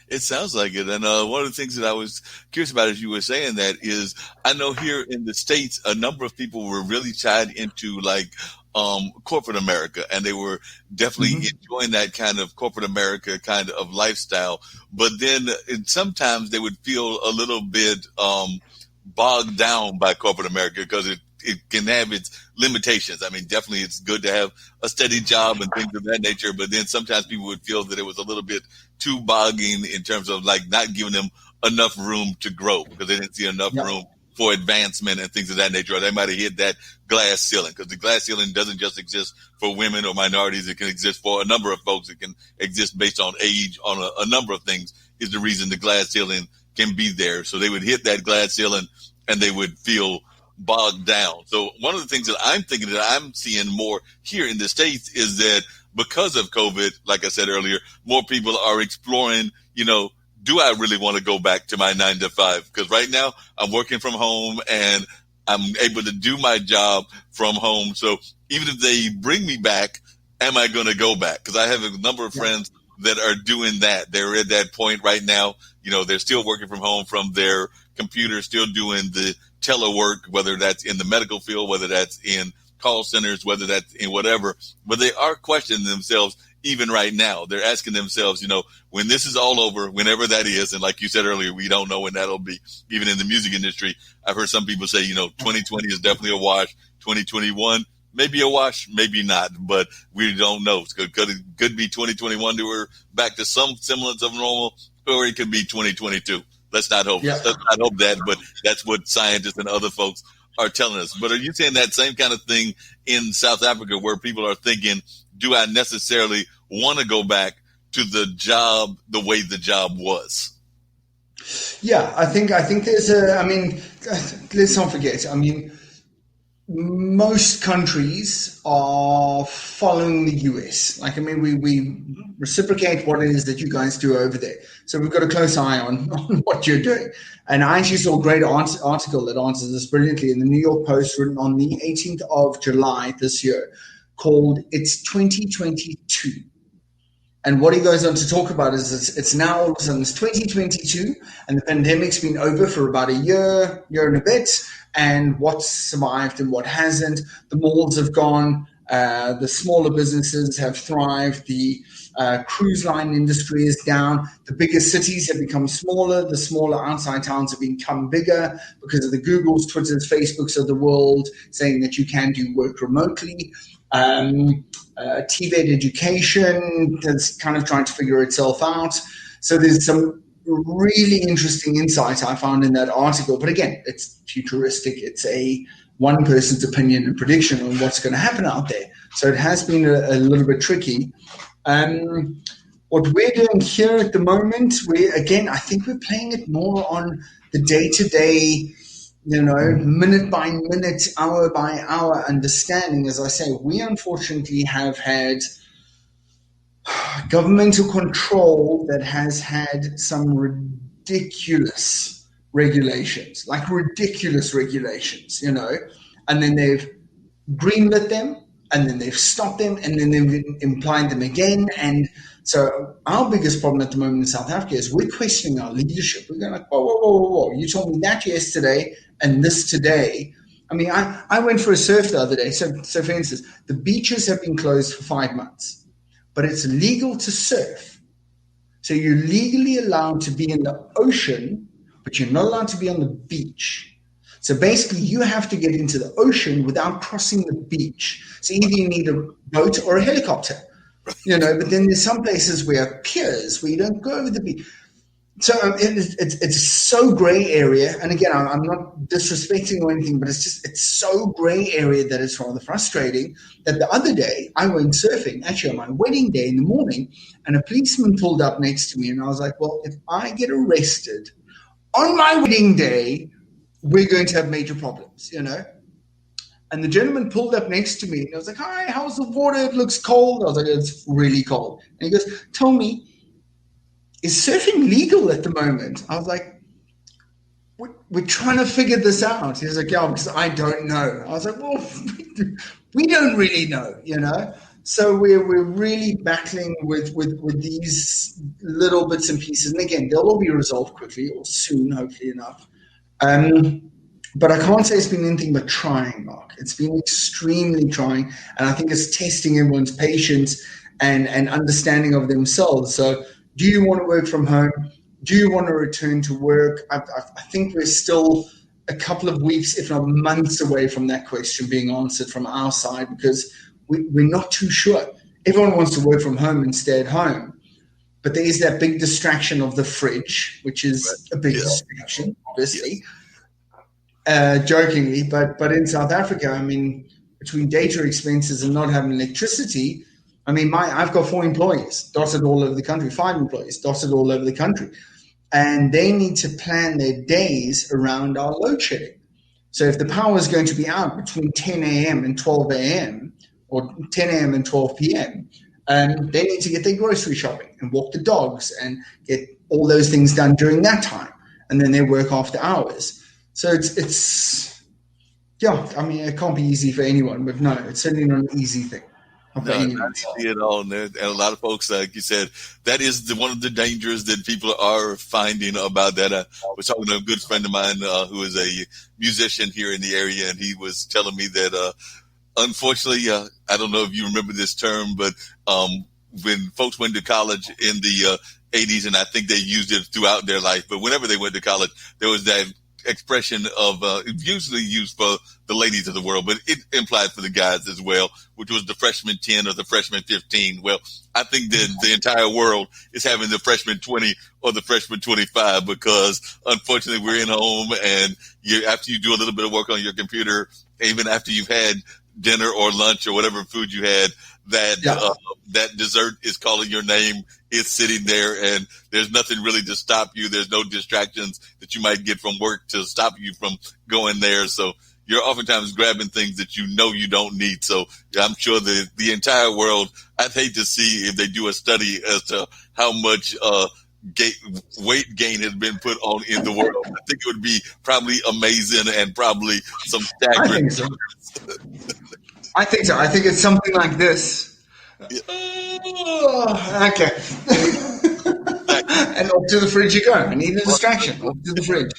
It sounds like it. And one of the things that I was curious about as you were saying that is, I know here in the States, a number of people were really tied into like corporate America, and they were definitely enjoying that kind of corporate America kind of lifestyle. But then sometimes they would feel a little bit bogged down by corporate America because it can have its limitations. I mean, definitely it's good to have a steady job and things of that nature, but then sometimes people would feel that it was a little bit too bogging in terms of like not giving them enough room to grow because they didn't see enough room for advancement and things of that nature, or they might have hit that glass ceiling, because the glass ceiling doesn't just exist for women or minorities. It can exist for a number of folks. It can exist based on age, on a number of things is the reason the glass ceiling can be there. So they would hit that glass ceiling and they would feel bogged down. So one of the things that I'm thinking that I'm seeing more here in the States is that because of COVID, like I said earlier, more people are exploring, do I really want to go back to my 9 to 5? Because right now I'm working from home and I'm able to do my job from home. So even if they bring me back, am I going to go back? Because I have a number of friends that are doing that. They're at that point right now. They're still working from home from their computer, still doing the telework, whether that's in the medical field, whether that's in call centers, whether that's in whatever. But they are questioning themselves even right now. They're asking themselves, when this is all over, whenever that is, and like you said earlier, we don't know when that'll be. Even in the music industry, I've heard some people say, 2020 is definitely a wash. 2021, maybe a wash, maybe not, but we don't know. It could be 2021 to we're back to some semblance of normal, or it could be 2022. Let's not hope. Let's not hope that, but that's what scientists and other folks are telling us. But are you saying that same kind of thing in South Africa, where people are thinking, do I necessarily want to go back to the job the way the job was? Yeah, I think there's let's not forget. most countries are following the US. Like, I mean, we reciprocate what it is that you guys do over there. So we've got a close eye on what you're doing. And I actually saw a great article that answers this brilliantly in the New York Post, written on the 18th of July this year, called "It's 2022." And what he goes on to talk about is it's now all of a sudden it's 2022 and the pandemic's been over for about a year and a bit, and what's survived and what hasn't. The malls have gone, the smaller businesses have thrived, the cruise line industry is down, the bigger cities have become smaller, the smaller outside towns have become bigger because of the Googles, Twitters, Facebooks of the world saying that you can do work remotely. TVED education is kind of trying to figure itself out. So there's some really interesting insight I found in that article. But again, it's futuristic. It's a one person's opinion and prediction on what's going to happen out there. So it has been a little bit tricky. What we're doing here at the moment, I think we're playing it more on the day-to-day, minute by minute, hour by hour understanding. As I say, we unfortunately have had governmental control that has had some ridiculous regulations, and then they've greenlit them, and then they've stopped them, and then they've implied them again. And so our biggest problem at the moment in South Africa is we're questioning our leadership. We're going like, whoa. You told me that yesterday and this today. I mean, I went for a surf the other day. So for instance, the beaches have been closed for 5 months, but it's legal to surf. So you're legally allowed to be in the ocean, but you're not allowed to be on the beach. So basically, you have to get into the ocean without crossing the beach. So either you need a boat or a helicopter, but then there's some places where piers where you don't go over the beach. So it's so gray area. And again, I'm not disrespecting or anything, but it's so gray area that it's rather frustrating. That the other day I went surfing, actually on my wedding day in the morning, and a policeman pulled up next to me, and I was like, well, if I get arrested on my wedding day, we're going to have major problems, And the gentleman pulled up next to me, and I was like, hi, how's the water? It looks cold. I was like, it's really cold. And he goes, tell me, is surfing legal at the moment? I was like, we're trying to figure this out. He was like, yeah, because I don't know. I was like, well, we don't really know, So we're really battling with these little bits and pieces. And again, they'll all be resolved quickly or soon, hopefully enough. But I can't say it's been anything but trying, Mark. It's been extremely trying, and I think it's testing everyone's patience and understanding of themselves. So do you want to work from home? Do you want to return to work? I think we're still a couple of weeks, if not months, away from that question being answered from our side, because we're not too sure. Everyone wants to work from home and stay at home, but there is that big distraction of the fridge, which is a big distraction, obviously. Jokingly, but in South Africa, I mean, between data expenses and not having electricity, I mean, I've got 4 employees dotted all over the country, 5 employees dotted all over the country, and they need to plan their days around our load shedding. So if the power is going to be out between 10 a.m. and 12 a.m. or 10 a.m. and 12 p.m., they need to get their grocery shopping and walk the dogs and get all those things done during that time, and then they work after hours. So it's I mean, it can't be easy for anyone, but no, it's certainly not an easy thing. Not easy at all. And a lot of folks, like you said, that is one of the dangers that people are finding about that. I was talking to a good friend of mine who is a musician here in the area, and he was telling me that unfortunately, I don't know if you remember this term, but when folks went to college in the 80s, and I think they used it throughout their life, but whenever they went to college, there was that expression of usually used for the ladies of the world, but it implied for the guys as well, which was the freshman 10 or the freshman 15. Well, I think that the entire world is having the freshman 20 or the freshman 25, because unfortunately we're in home, and after you do a little bit of work on your computer, even after you've had dinner or lunch or whatever food you had, that dessert is calling your name. It's sitting there, and there's nothing really to stop you. There's no distractions that you might get from work to stop you from going there. So you're oftentimes grabbing things that you know you don't need. So I'm sure the entire world, I'd hate to see if they do a study as to how much weight gain has been put on in the world. I think it would be probably amazing and probably some staggering. I think so. I think it's something like this. Okay. And off to the fridge you go. I need a distraction. Off to the fridge.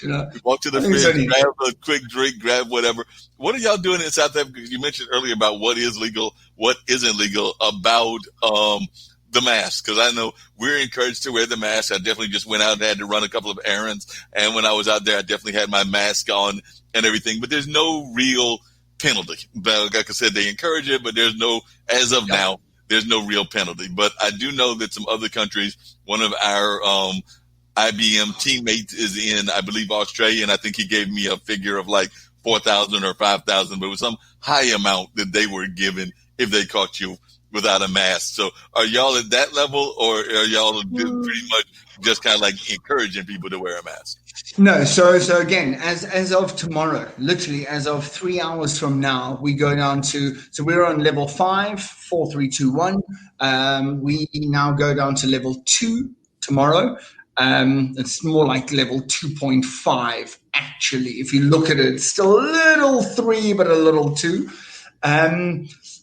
Walk to the fridge, grab a quick drink, grab whatever. What are y'all doing in South Africa? You mentioned earlier about what is legal, what isn't legal about the mask, because I know we're encouraged to wear the mask. I definitely just went out and had to run a couple of errands, and when I was out there, I definitely had my mask on and everything. But there's no real penalty. Like I said, they encourage it, but there's no, as of now, there's no real penalty. But I do know that some other countries, one of our IBM teammates is in, I believe, Australia, and I think he gave me a figure of like 4,000 or 5,000, but it was some high amount that they were given if they caught you without a mask. So are y'all at that level, or are y'all pretty much just kind of like encouraging people to wear a mask? No, so again, as of tomorrow, literally as of 3 hours from now, we go down to, so we're on level 5, 4, 3, 2, 1. We now go down to level 2 tomorrow. It's more like level 2.5, actually. If you look at it, it's still a little 3, but a little 2.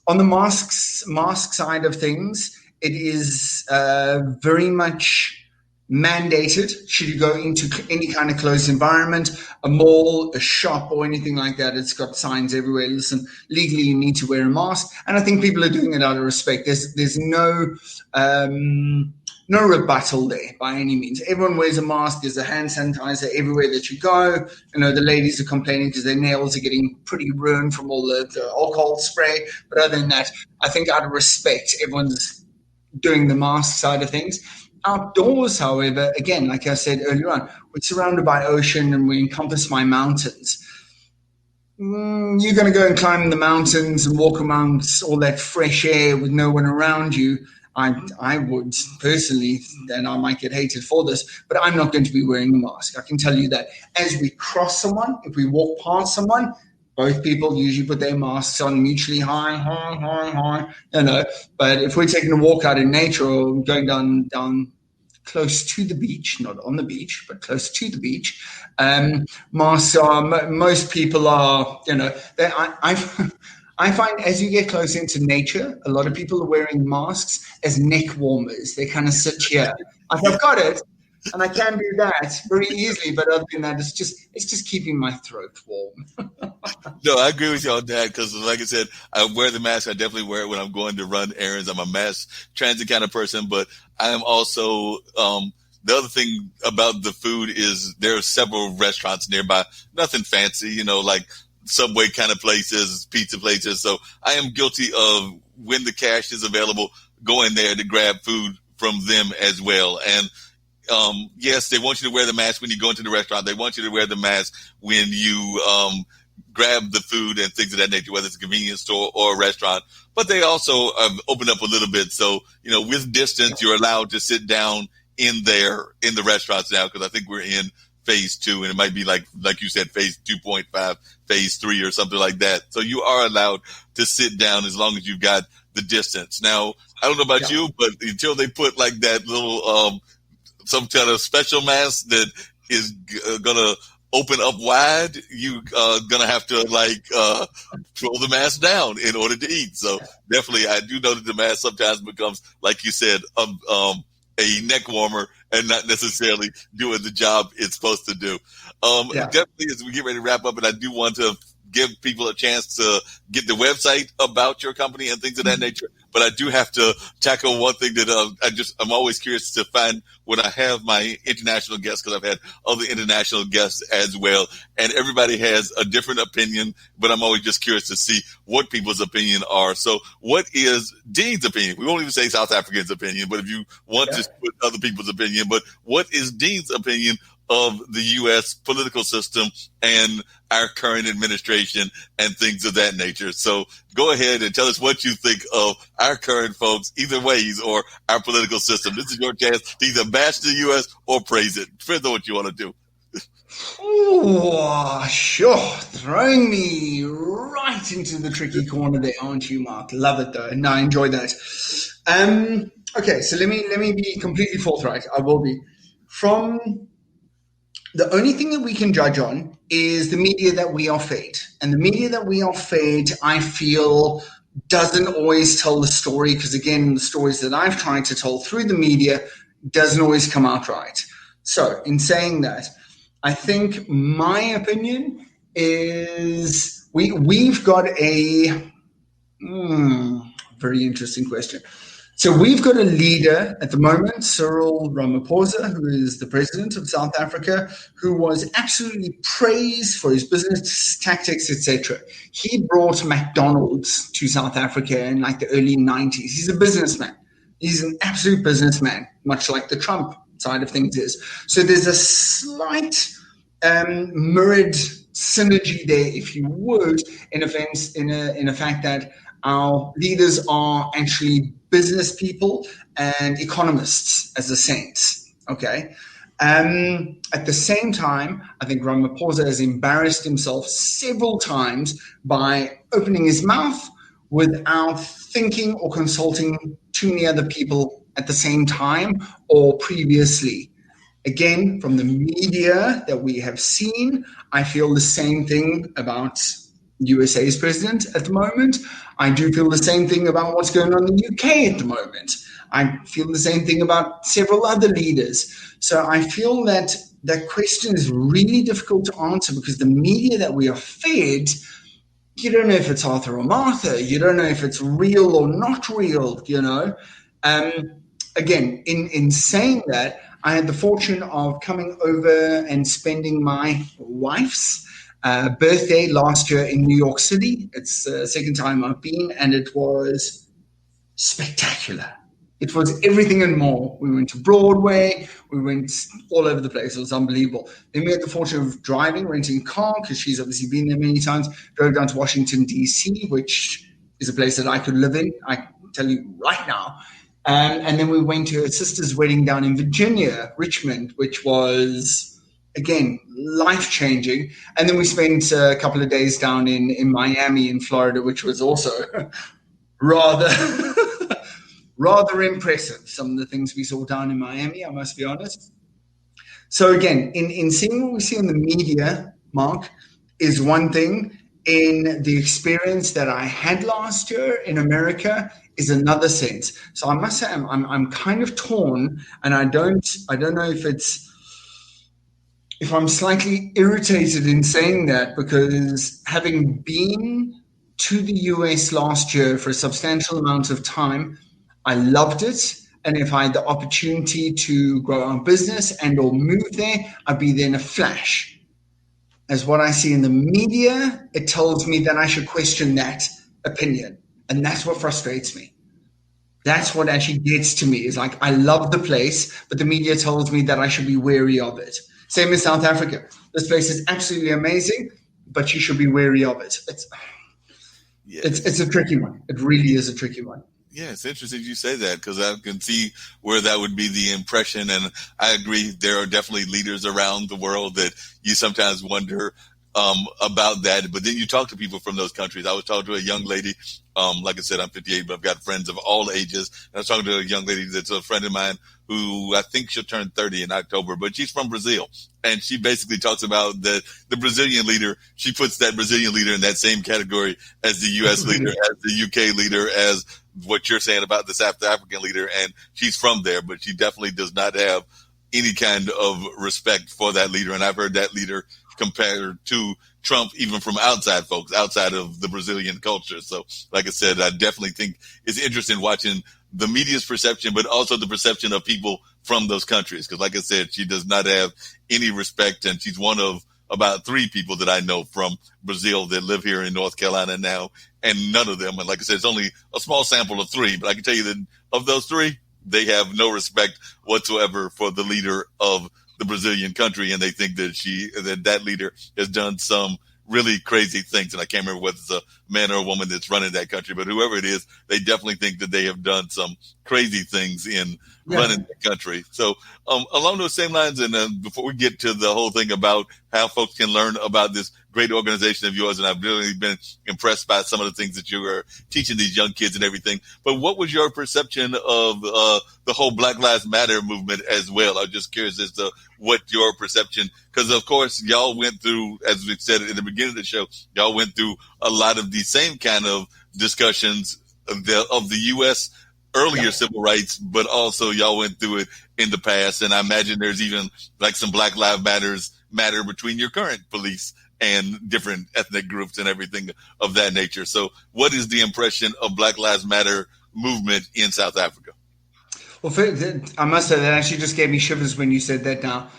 On the mask side of things, it is very much mandated. Should you go into any kind of closed environment, a mall, a shop, or anything like that, it's got signs everywhere. Listen, legally you need to wear a mask, and I think people are doing it out of respect. There's no rebuttal there by any means. Everyone wears a mask. There's a hand sanitizer everywhere that you go. The ladies are complaining because their nails are getting pretty ruined from all the alcohol spray. But other than that, I think out of respect, everyone's doing the mask side of things. Outdoors, however, again, like I said earlier on, we're surrounded by ocean and we encompass by mountains. You're going to go and climb the mountains and walk amongst all that fresh air with no one around you. I would personally, and I might get hated for this, but I'm not going to be wearing a mask. I can tell you that. As we cross someone, if we walk past someone, both people usually put their masks on mutually, hi. But if we're taking a walk out in nature or going down close to the beach, not on the beach, but close to the beach, masks are, most people are, I find as you get closer into nature, a lot of people are wearing masks as neck warmers. They kind of sit here. I've got it, and I can do that very easily. But other than that, it's just keeping my throat warm. No, I agree with you on that because, like I said, I wear the mask. I definitely wear it when I'm going to run errands. I'm a mass transit kind of person, but I am also the other thing about the food is there are several restaurants nearby. Nothing fancy, like Subway kind of places, pizza places. So I am guilty of, when the cash is available, going there to grab food from them as well. And yes, they want you to wear the mask when you go into the restaurant. They want you to wear the mask when you grab the food and things of that nature, whether it's a convenience store or a restaurant. But they also opened up a little bit. So, with distance, you're allowed to sit down in the restaurants now, because I think we're in phase 2, and it might be like you said, phase 2.5, phase 3 or something like that. So you are allowed to sit down as long as you've got the distance. Now, I don't know about you, but until they put like that little, some kind of special mask that is going to open up wide, you going to have to pull the mask down in order to eat. So definitely, I do know that the mask sometimes becomes, like you said, a neck warmer and not necessarily doing the job it's supposed to do. Definitely, as we get ready to wrap up, and I do want to give people a chance to get the website about your company and things of that nature. But I do have to tackle one thing that I'm always curious to find when I have my international guests, because I've had other international guests as well, and everybody has a different opinion, but I'm always just curious to see what people's opinion are. So what is Dean's opinion? We won't even say South Africans' opinion, but if you want to put other people's opinion, but what is Dean's opinion of the U.S. political system and our current administration and things of that nature? So go ahead and tell us what you think of our current folks, either ways, or our political system. This is your chance to either bash the U.S. or praise it. Depends on what you want to do. Oh, sure. Throwing me right into the tricky corner there, aren't you, Mark? Love it though. No, I enjoy that. Okay, so let me be completely forthright. I will be. From the only thing that we can judge on is the media that we are fed. And the media that we are fed, I feel, doesn't always tell the story, because again, the stories that I've tried to tell through the media doesn't always come out right. So in saying that, I think my opinion is we've got a very interesting question. So we've got a leader at the moment, Cyril Ramaphosa, who is the president of South Africa, who was absolutely praised for his business tactics, etc. He brought McDonald's to South Africa in like the early 90s. He's a businessman. He's an absolute businessman, much like the Trump side of things is. So there's a slight mirrored synergy there, if you would, in a fact that our leaders are actually business people and economists as a sense. Okay. At the same time, I think Ramaphosa has embarrassed himself several times by opening his mouth without thinking or consulting too many other people at the same time or previously. Again, from the media that we have seen, I feel the same thing about USA's president at the moment. I do feel the same thing about what's going on in the UK at the moment. I feel the same thing about several other leaders. So I feel that that question is really difficult to answer, because the media that we are fed, you don't know if it's Arthur or Martha. You don't know if it's real or not real, you know. Again, in saying that, I had the fortune of coming over and spending my wife's birthday last year in New York City. It's the second time I've been, and it was spectacular. It was everything and more. We went to Broadway. We went all over the place. It was unbelievable. Then we had the fortune of driving, renting a car, because she's obviously been there many times. Drove down to Washington, D.C., which is a place that I could live in, I tell you right now. And then we went to her sister's wedding down in Virginia, Richmond, which was, again, life-changing. And then we spent a couple of days down in Miami in Florida, which was also rather impressive, some of the things we saw down in Miami, I must be honest. So again, in seeing what we see in the media, Mark, is one thing. In the experience that I had last year in America is another sense. So I must say I'm kind of torn, and I don't know if I'm slightly irritated in saying that, because having been to the US last year for a substantial amount of time, I loved it. And if I had the opportunity to grow our business and or move there, I'd be there in a flash. As what I see in the media, it tells me that I should question that opinion. And that's what frustrates me. That's what actually gets to me, is like, I love the place, but the media tells me that I should be wary of it. Same as South Africa. This place is absolutely amazing, but you should be wary of it. It's a tricky one. It really is a tricky one. Yeah, it's interesting you say that, because I can see where that would be the impression. And I agree, there are definitely leaders around the world that you sometimes wonder about that. But then you talk to people from those countries. I was talking to a young lady, like I said, I'm 58, but I've got friends of all ages. And I was talking to a young lady that's a friend of mine who I think she'll turn 30 in October, but she's from Brazil. And she basically talks about the Brazilian leader. She puts that Brazilian leader in that same category as the U.S. leader, as the U.K. leader, as what you're saying about the South African leader. And she's from there, but she definitely does not have any kind of respect for that leader. And I've heard that leader compared to Trump, even from outside folks, outside of the Brazilian culture. So, like I said, I definitely think it's interesting watching the media's perception, but also the perception of people from those countries. Because, like I said, she does not have any respect, and she's one of about 3 people that I know from Brazil that live here in North Carolina now, and none of them, and like I said, it's only a small sample of 3, but I can tell you that of those 3, they have no respect whatsoever for the leader of the Brazilian country, and they think that that leader has done some really crazy things. And I can't remember whether it's a man or a woman that's running that country, but whoever it is, they definitely think that they have done some crazy things in running the country. So along those same lines, and before we get to the whole thing about how folks can learn about this great organization of yours, and I've really been impressed by some of the things that you are teaching these young kids and everything. But what was your perception of the whole Black Lives Matter movement as well? I'm just curious as to what your perception, because of course y'all went through, as we said in the beginning of the show, y'all went through a lot of the same kind of discussions of the U.S. earlier civil rights, but also y'all went through it in the past. And I imagine there's even like some Black Lives Matter between your current police and different ethnic groups and everything of that nature. So what is the impression of Black Lives Matter movement in South Africa? Well, I must say that actually just gave me shivers when you said that now.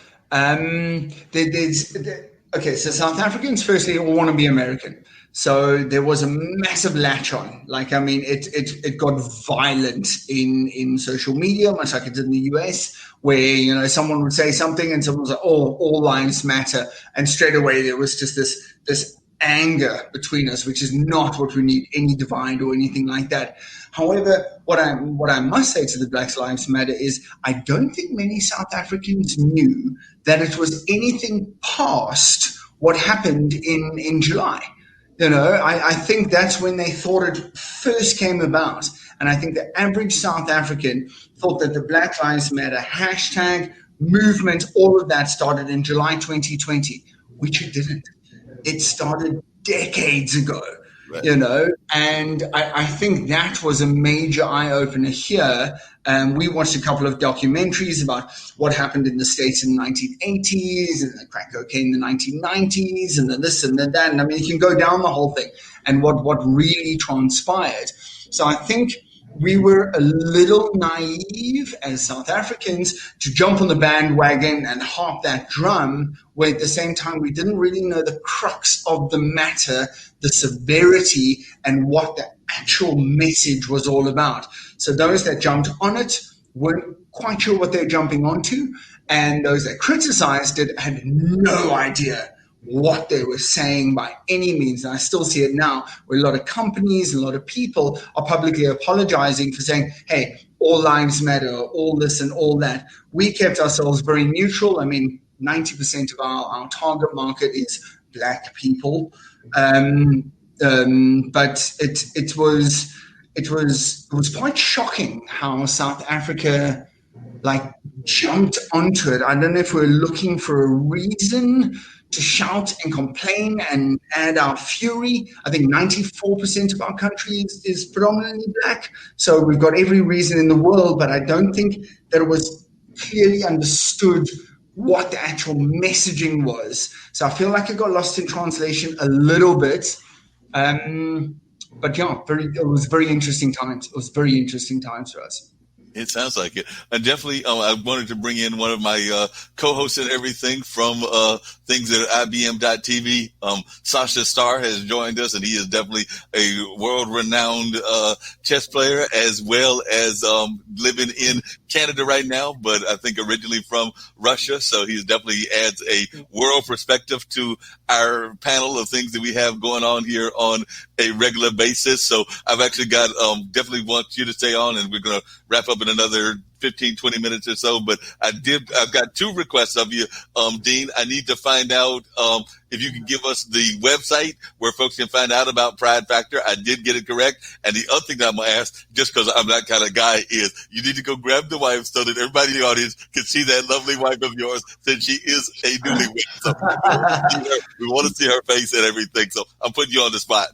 Okay, so South Africans firstly all want to be American. So there was a massive latch on. Like, I mean, it got violent in social media, much like it did in the US, where, you know, someone would say something and someone was like, oh, all lives matter. And straight away there was just this anger between us, which is not what we need, any divide or anything like that. However, what I must say to the Black Lives Matter is I don't think many South Africans knew that it was anything past what happened in July. You know, I think that's when they thought it first came about. And I think the average South African thought that the Black Lives Matter hashtag, movement, all of that started in July 2020, which it didn't. It started decades ago, right. You know, and I think that was a major eye-opener here. We watched a couple of documentaries about what happened in the States in the 1980s and the crack cocaine in the 1990s and the this and the that. And I mean, you can go down the whole thing and what really transpired. So I think we were a little naive as South Africans to jump on the bandwagon and harp that drum, where at the same time we didn't really know the crux of the matter, the severity, and what the actual message was all about. So those that jumped on it weren't quite sure what they're jumping onto, and those that criticized it had no idea what they were saying by any means. And I still see it now where a lot of companies, a lot of people are publicly apologizing for saying, hey, all lives matter, all this and all that. We kept ourselves very neutral. I mean, 90% of our target market is Black people. But it was quite shocking how South Africa jumped onto it. I don't know if we're looking for a reason to shout and complain and add our fury. I think 94% of our country is predominantly Black. So we've got every reason in the world, but I don't think that it was clearly understood what the actual messaging was. So I feel like it got lost in translation a little bit. But yeah, it was very interesting times. It was very interesting times for us. It sounds like it. And definitely, I wanted to bring in one of my co-hosts and everything from things at IBM.TV. Sasha Starr has joined us, and he is definitely a world-renowned chess player, as well as living in Canada right now, but I think originally from Russia. So he definitely adds a world perspective to our panel of things that we have going on here on a regular basis. So I've actually got definitely want you to stay on, and we're going to wrap up in another 15, 20 minutes or so. But I've got two requests of you, Dean. I need to find out if you can give us the website where folks can find out about Pride Factor. I did get it correct. And the other thing that I'm going to ask, just because I'm that kind of guy, is you need to go grab the wife so that everybody in the audience can see that lovely wife of yours, since she is a newlywed. So we want to see her face and everything. So I'm putting you on the spot.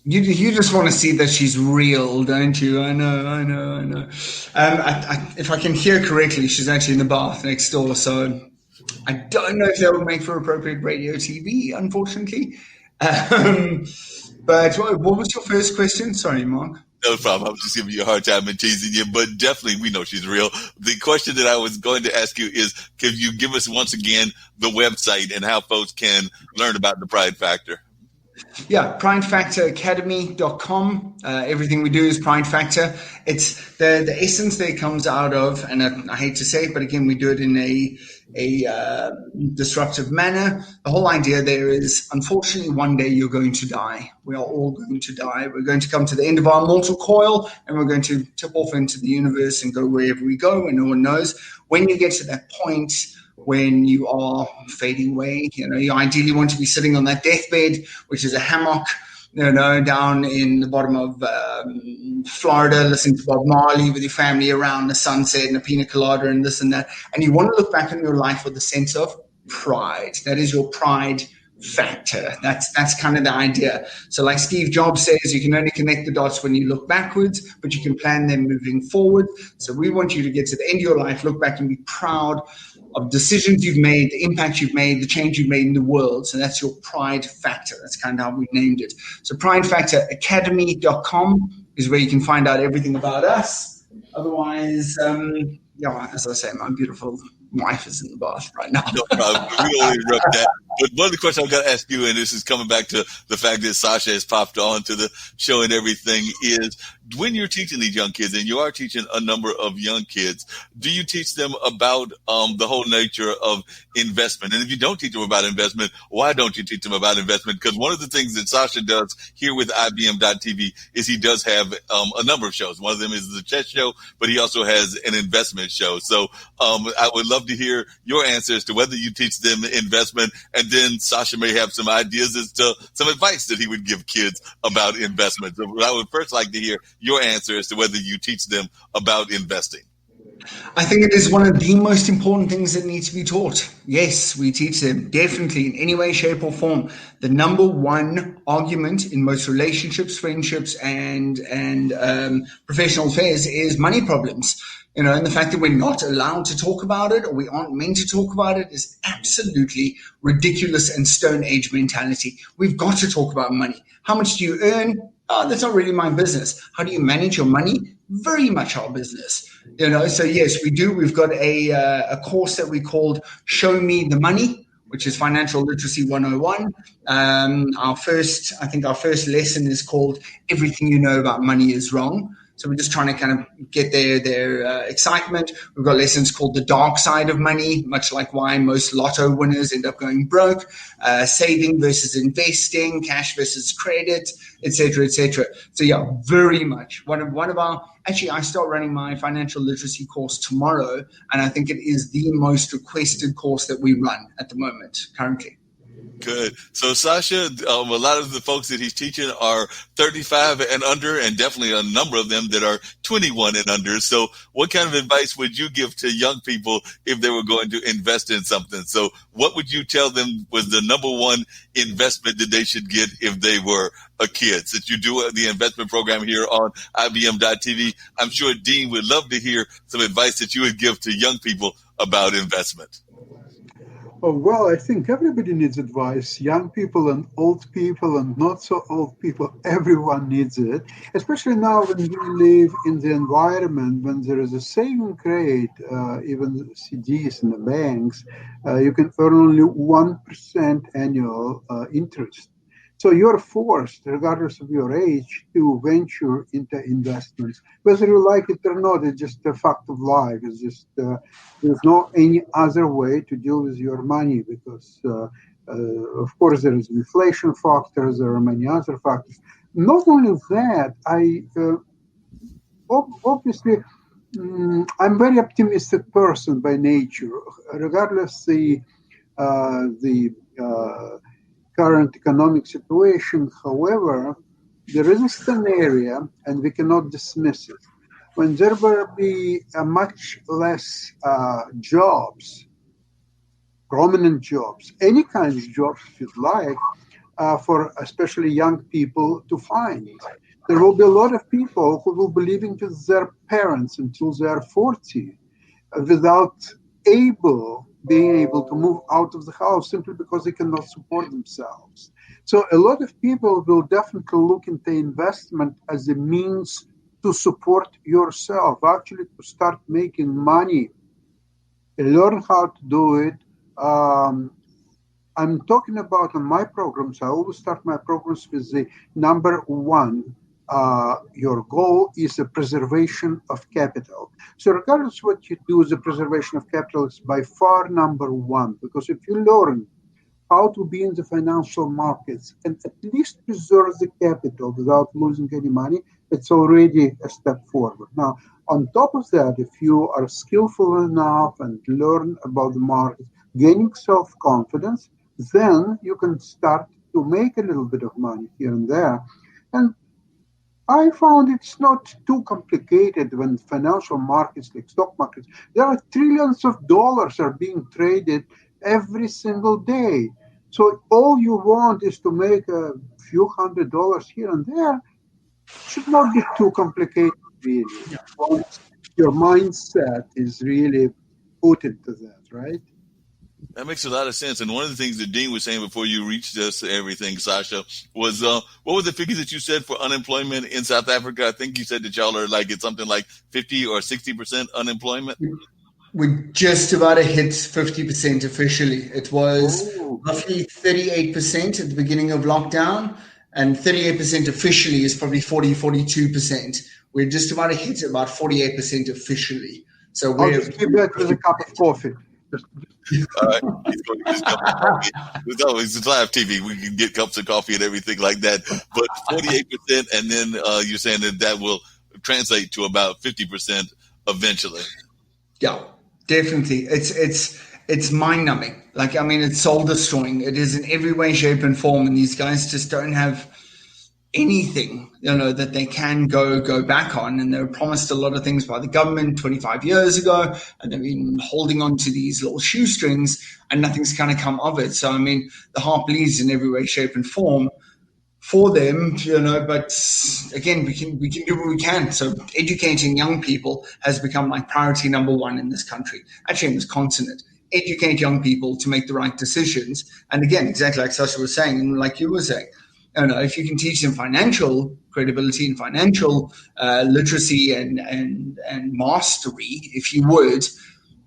You just want to see that she's real, don't you? I know. If I can hear correctly, she's actually in the bath next door. So I don't know if that would make for appropriate radio TV, unfortunately. But what was your first question? Sorry, Mark. No problem. I was just giving you a hard time and teasing you, but definitely we know she's real. The question that I was going to ask you is, can you give us once again the website and how folks can learn about the Pride Factor? Yeah, pridefactoracademy.com. Everything we do is Pride Factor. it's the essence there comes out of, and I hate to say it, but again, we do it in a disruptive manner. The whole idea there is, unfortunately, one day you're going to die. We are all going to die. We're going to come to the end of our mortal coil, and we're going to tip off into the universe and go wherever we go, and no one knows. When you get to that point, when you are fading away, you ideally want to be sitting on that deathbed, which is a hammock, down in the bottom of Florida, listening to Bob Marley with your family around the sunset and a pina colada and this and that. And you want to look back on your life with a sense of pride. That is your pride factor. That's kind of the idea. So like Steve Jobs says, you can only connect the dots when you look backwards, but you can plan them moving forward. So we want you to get to the end of your life, look back and be proud of decisions you've made, the impact you've made, the change you've made in the world. So that's your pride factor. That's kind of how we named it. So pridefactoracademy.com is where you can find out everything about us. Otherwise, as I say, my beautiful wife is in the bath right now. No problem. We don't interrupt that. But one of the questions I've got to ask you, and this is coming back to the fact that Sasha has popped on to the show and everything, is when you're teaching these young kids, and you are teaching a number of young kids, do you teach them about the whole nature of investment? And if you don't teach them about investment, why don't you teach them about investment? Because one of the things that Sasha does here with IBM.TV is he does have a number of shows. One of them is the chess show, but he also has an investment show. So I would love to hear your answer as to whether you teach them investment, and then Sasha may have some ideas as to some advice that he would give kids about investment. So I would first like to hear your answer as to whether you teach them about investing. I think it is one of the most important things that needs to be taught. Yes, we teach them definitely in any way, shape, or form. The number one argument in most relationships, friendships, and professional affairs is money problems. And the fact that we're not allowed to talk about it, or we aren't meant to talk about it, is absolutely ridiculous and Stone Age mentality. We've got to talk about money. How much do you earn? Oh, that's not really my business. How do you manage your money? Very much our business. So yes, we do. We've got a course that we called Show Me the Money, which is Financial Literacy 101. Our first lesson is called Everything You Know About Money is Wrong. So we're just trying to kind of get their excitement. We've got lessons called The Dark Side of Money, much like why most lotto winners end up going broke, saving versus investing, cash versus credit, et cetera, et cetera. So yeah, very much. One of our, actually, I start running my financial literacy course tomorrow, and I think it is the most requested course that we run at the moment currently. Good. So, Sasha, a lot of the folks that he's teaching are 35 and under, and definitely a number of them that are 21 and under. So what kind of advice would you give to young people if they were going to invest in something? So what would you tell them was the number one investment that they should get if they were a kid? Since you do the investment program here on IBM.TV, I'm sure Dean would love to hear some advice that you would give to young people about investment. Oh, well, I think everybody needs advice, young people and old people and not so old people. Everyone needs it, especially now when we live in the environment when there is a saving rate, even CDs in the banks, you can earn only 1% annual interest. So you're forced, regardless of your age, to venture into investments. Whether you like it or not, it's just a fact of life. It's just there's no any other way to deal with your money because, of course, there is inflation factors. There are many other factors. Not only that, obviously, I'm a very optimistic person by nature, regardless the current economic situation. However, there is a scenario, and we cannot dismiss it, when there will be much less jobs, prominent jobs, any kind of jobs if you'd like, for especially young people to find. There will be a lot of people who will be living with their parents until they are 40 without being able to move out of the house simply because they cannot support themselves. So a lot of people will definitely look into investment as a means to support yourself, actually to start making money, learn how to do it. I'm talking about on my programs, I always start my programs with the number one your goal is the preservation of capital. So regardless of what you do, the preservation of capital is by far number one, because if you learn how to be in the financial markets and at least preserve the capital without losing any money, it's already a step forward. Now, on top of that, if you are skillful enough and learn about the market, gaining self-confidence, then you can start to make a little bit of money here and there. And I found it's not too complicated when financial markets like stock markets, there are trillions of dollars are being traded every single day. So all you want is to make a few $100 here and there. Should not be too complicated, really. Once your mindset is really put into that, right? That makes a lot of sense. And one of the things that Dean was saying before you reached us, everything, Sasha, was what were the figures that you said for unemployment in South Africa? I think you said that y'all are like at something like 50 or 60% unemployment. We just about hit 50% officially. It was roughly 38% at the beginning of lockdown, and 38% officially is probably 42%. We're just about to hit about 48% officially. So I'll just give that with a cup of coffee. All right. He's going to get his cup of coffee. It's live TV. We can get cups of coffee and everything like that. But 48%, and then you're saying that will translate to about 50% eventually. Yeah, definitely. It's mind-numbing. Like, I mean, it's soul-destroying. It is in every way, shape, and form. And these guys just don't have anything, that they can go back on. And they were promised a lot of things by the government 25 years ago, and they've been holding on to these little shoestrings, and nothing's kind of come of it. So, I mean, the heart bleeds in every way, shape, and form for them, but again, we can do what we can. So educating young people has become like priority number one in this country, actually in this continent. Educate young people to make the right decisions. And again, exactly like Sasha was saying, and like you were saying, if you can teach them financial credibility and financial literacy and mastery, if you would,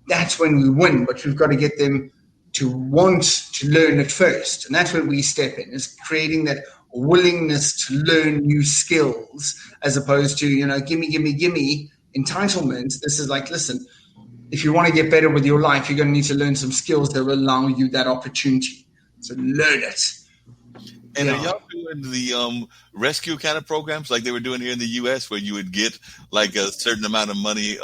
that's when we win. But we've got to get them to want to learn it first. And that's where we step in, is creating that willingness to learn new skills, as opposed to, gimme entitlement. This is like, listen, if you want to get better with your life, you're going to need to learn some skills that will allow you that opportunity. So learn it. And are y'all doing the rescue kind of programs like they were doing here in the U.S., where you would get like a certain amount of money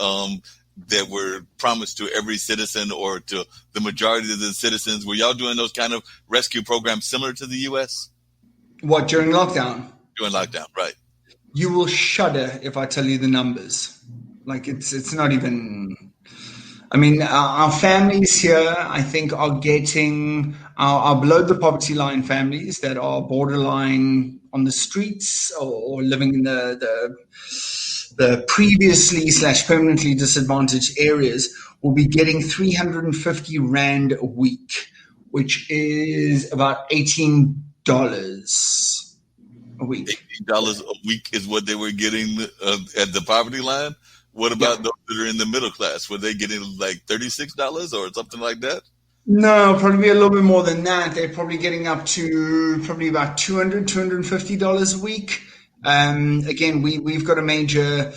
that were promised to every citizen or to the majority of the citizens? Were y'all doing those kind of rescue programs similar to the U.S.? What, during lockdown? During lockdown, right. You will shudder if I tell you the numbers. Like, it's not even... I mean, our families here, I think, are getting our below the poverty line families that are borderline on the streets or living in the previously / permanently disadvantaged areas will be getting 350 Rand a week, which is about $18 a week. $18 a week is what they were getting at the poverty line. What about those that are in the middle class? Were they getting like $36 or something like that? No, probably a little bit more than that. They're probably getting up to probably about $250 a week. Again, we've got a major,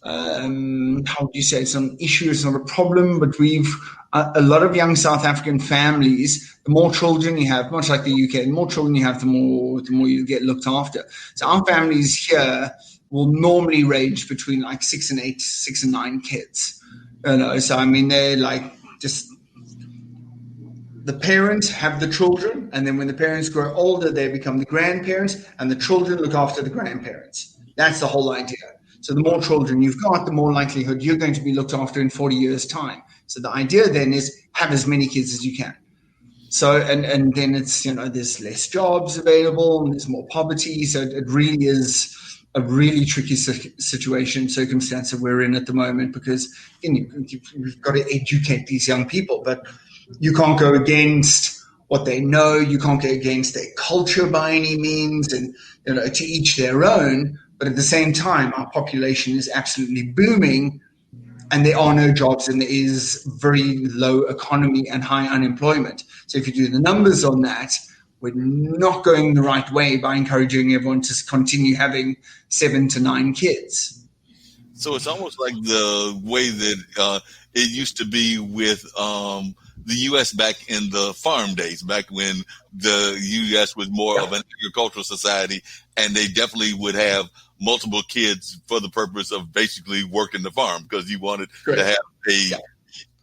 how would you say, it's an issue, it's not a problem, but we've a lot of young South African families. The more children you have, much like the UK, the more children you have, the more you get looked after. So our families here will normally range between like 6 and 9 kids. So I mean, they're like just the parents have the children, and then when the parents grow older, they become the grandparents, and the children look after the grandparents. That's the whole idea. So the more children you've got, the more likelihood you're going to be looked after in 40 years' time. So the idea then is have as many kids as you can. So and then it's, there's less jobs available, and there's more poverty. So it really is a really tricky circumstance that we're in at the moment, because you've got to educate these young people, but you can't go against what they know. You can't go against their culture by any means, and to each their own. But at the same time, our population is absolutely booming, and there are no jobs, and there is very low economy and high unemployment. So if you do the numbers on that, we're not going the right way by encouraging everyone to continue having 7 to 9 kids. So it's almost like the way that it used to be with the U.S. back in the farm days, back when the U.S. was more of an agricultural society, and they definitely would have multiple kids for the purpose of basically working the farm, because you wanted to have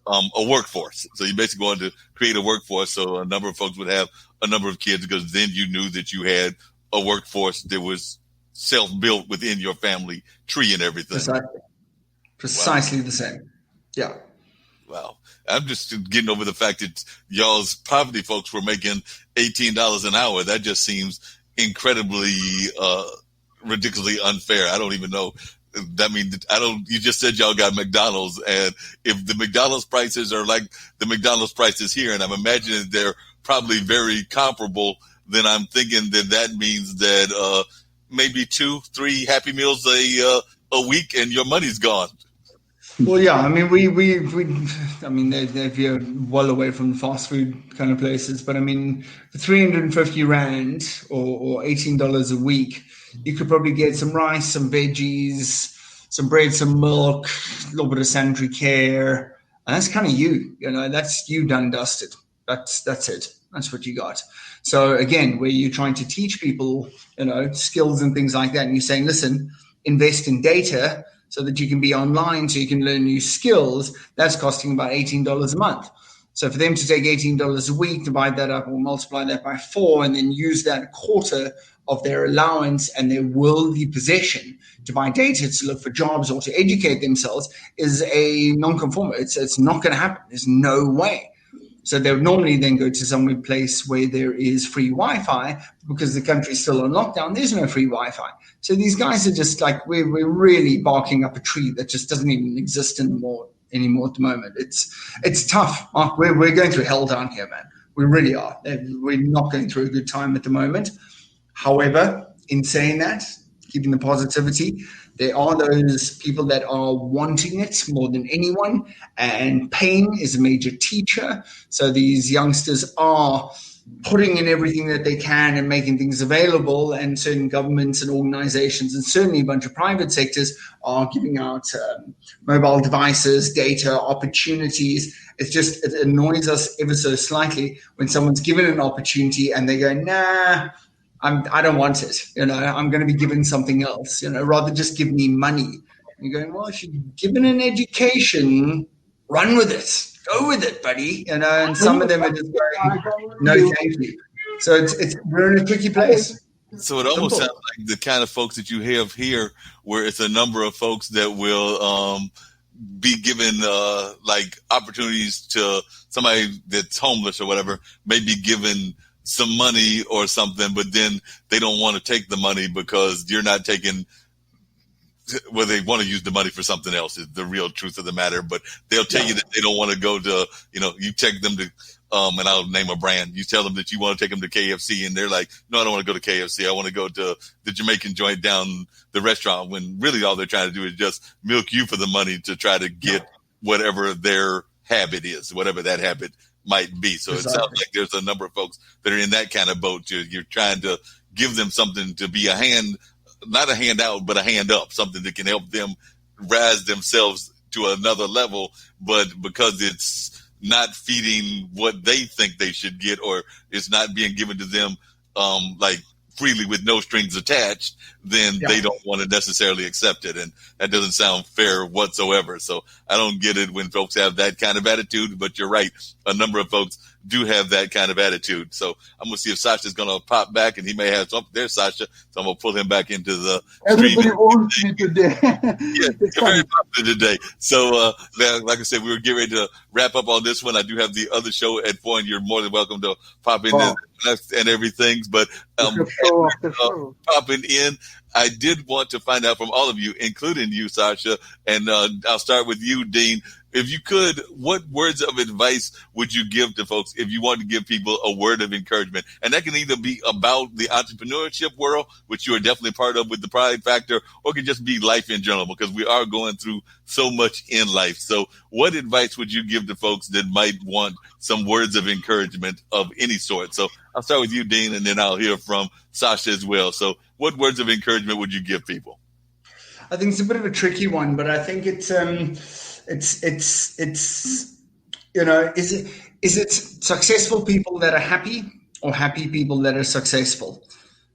a workforce. So you basically wanted to create a workforce, so a number of folks would have a number of kids, because then you knew that you had a workforce that was self-built within your family tree and everything. Precisely the same. Yeah. Wow. I'm just getting over the fact that y'all's poverty folks were making $18 an hour. That just seems incredibly ridiculously unfair. I don't even know. That means you just said y'all got McDonald's, and if the McDonald's prices are like the McDonald's prices here, and I'm imagining they're probably very comparable, then I'm thinking that means that maybe 2-3 Happy Meals a week and your money's gone. Well, yeah, I mean, they're veered well away from fast food kind of places, but I mean, for 350 Rand or $18 a week, you could probably get some rice, some veggies, some bread, some milk, a little bit of sanitary care. And that's kind of that's you done dusted. That's it. That's what you got. So again, where you're trying to teach people, skills and things like that, and you're saying, listen, invest in data so that you can be online, so you can learn new skills, that's costing about $18 a month. So for them to take $18 a week, divide that up or multiply that by 4, and then use that quarter of their allowance and their worldly possession to buy data to look for jobs or to educate themselves is a non-conformist. It's not going to happen. There's no way. So they would normally then go to some place where there is free Wi-Fi, because the country is still on lockdown. There's no free Wi-Fi. So these guys are just like, we're really barking up a tree that just doesn't even exist anymore at the moment. It's tough, Mark. We're going through hell down here, man. We really are. We're not going through a good time at the moment. However, in saying that, keeping the positivity, there are those people that are wanting it more than anyone, and pain is a major teacher. So these youngsters are putting in everything that they can and making things available, and certain governments and organizations and certainly a bunch of private sectors are giving out mobile devices, data, opportunities. It annoys us ever so slightly when someone's given an opportunity and they go, nah, I don't want it. I'm going to be given something else. Rather just give me money. And you're going, well, if you're given an education, run with it. Go with it, buddy. And some of them are just going, no, thank you. So we're in a tricky place. So it almost sounds like the kind of folks that you have here, where it's a number of folks that will be given like opportunities to somebody that's homeless or whatever, may be given some money or something, but then they don't want to take the money because you're not taking, well, they want to use the money for something else is the real truth of the matter, but they'll tell you that they don't want to go to, you take them to, and I'll name a brand. You tell them that you want to take them to KFC, and they're like, no, I don't want to go to KFC. I want to go to the Jamaican joint down the restaurant, when really all they're trying to do is just milk you for the money to try to get whatever their habit is, whatever that habit might be. So It sounds like there's a number of folks that are in that kind of boat. You're trying to give them something to be a hand, not a handout, but a hand up, something that can help them rise themselves to another level. But because it's not feeding what they think they should get, or it's not being given to them like freely with no strings attached, then they don't want to necessarily accept it. And that doesn't sound fair whatsoever. So I don't get it when folks have that kind of attitude, but you're right. A number of folks do have that kind of attitude. So I'm going to see if Sasha's going to pop back, and he may have something. There's Sasha. So I'm going to pull him back into the Everybody wants me today. Yeah, you're very popular today. So like I said, we were getting ready to wrap up on this one. I do have the other show at 4, and you're more than welcome to pop in and everything. But popping in, I did want to find out from all of you, including you, Sasha, and I'll start with you, Dean. If you could, what words of advice would you give to folks if you want to give people a word of encouragement? And that can either be about the entrepreneurship world, which you are definitely part of with the Pride Factor, or it can just be life in general, because we are going through so much in life. So what advice would you give to folks that might want some words of encouragement of any sort? So I'll start with you, Dean, and then I'll hear from Sasha as well. So what words of encouragement would you give people? I think it's a bit of a tricky one, but I think it's you know, is it successful people that are happy, or happy people that are successful?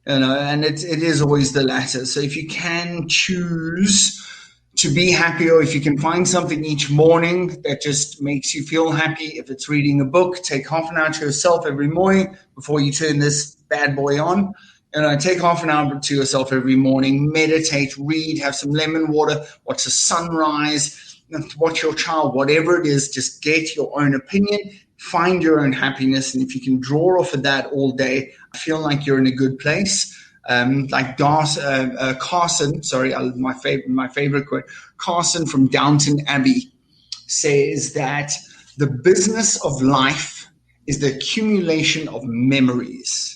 You know, and it is always the latter. So if you can choose to be happy, or if you can find something each morning that just makes you feel happy, if it's reading a book, take half an hour to yourself every morning before you turn this bad boy on. You know, take half an hour to yourself every morning, meditate, read, have some lemon water, watch the sunrise, watch your child, whatever it is, just get your own opinion, find your own happiness. And if you can draw off of that all day, I feel like you're in a good place. Like Carson, my favorite quote, Carson from Downton Abbey says that the business of life is the accumulation of memories.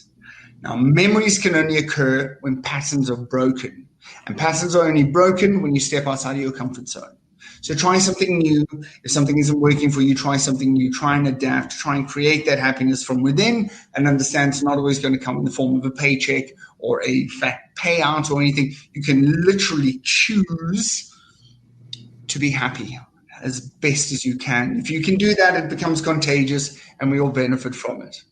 Now, memories can only occur when patterns are broken. And patterns are only broken when you step outside of your comfort zone. So try something new. If something isn't working for you, try something new. Try and adapt. Try and create that happiness from within, and understand it's not always going to come in the form of a paycheck or a fat payout or anything. You can literally choose to be happy as best as you can. If you can do that, it becomes contagious, and we all benefit from it.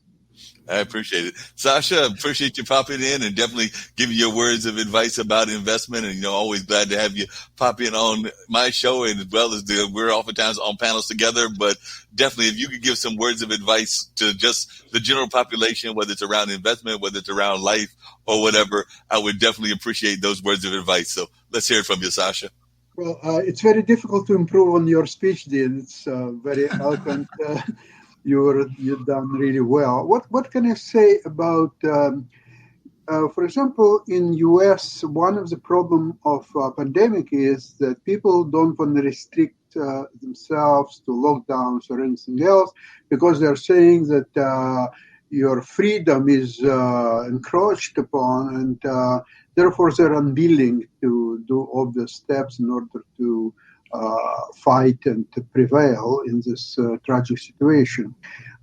I appreciate it. Sasha, appreciate you popping in and definitely giving your words of advice about investment. And, always glad to have you pop in on my show, and as well as we're oftentimes on panels together. But definitely, if you could give some words of advice to just the general population, whether it's around investment, whether it's around life or whatever, I would definitely appreciate those words of advice. So let's hear it from you, Sasha. Well, it's very difficult to improve on your speech, Dean. It's very eloquent. You've done really well. What can I say about, for example, in U.S., one of the problem of pandemic is that people don't want to restrict themselves to lockdowns or anything else, because they're saying that your freedom is encroached upon, and therefore they're unwilling to do all the steps in order to fight and to prevail in this tragic situation.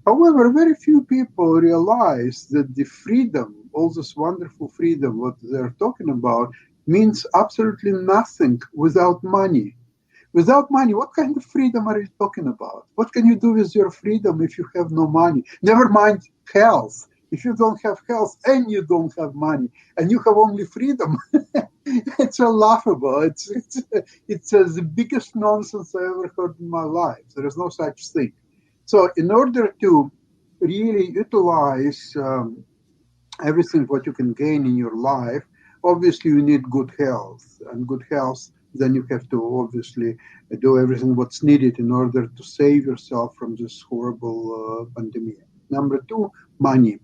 However, very few people realize that the freedom, all this wonderful freedom, what they're talking about, means absolutely nothing without money. Without money, what kind of freedom are you talking about? What can you do with your freedom if you have no money? Never mind health. If you don't have health and you don't have money and you have only freedom, it's laughable. It's the biggest nonsense I ever heard in my life. There is no such thing. So in order to really utilize everything what you can gain in your life, obviously you need good health. And good health, then you have to obviously do everything what's needed in order to save yourself from this horrible pandemic. Number two, money.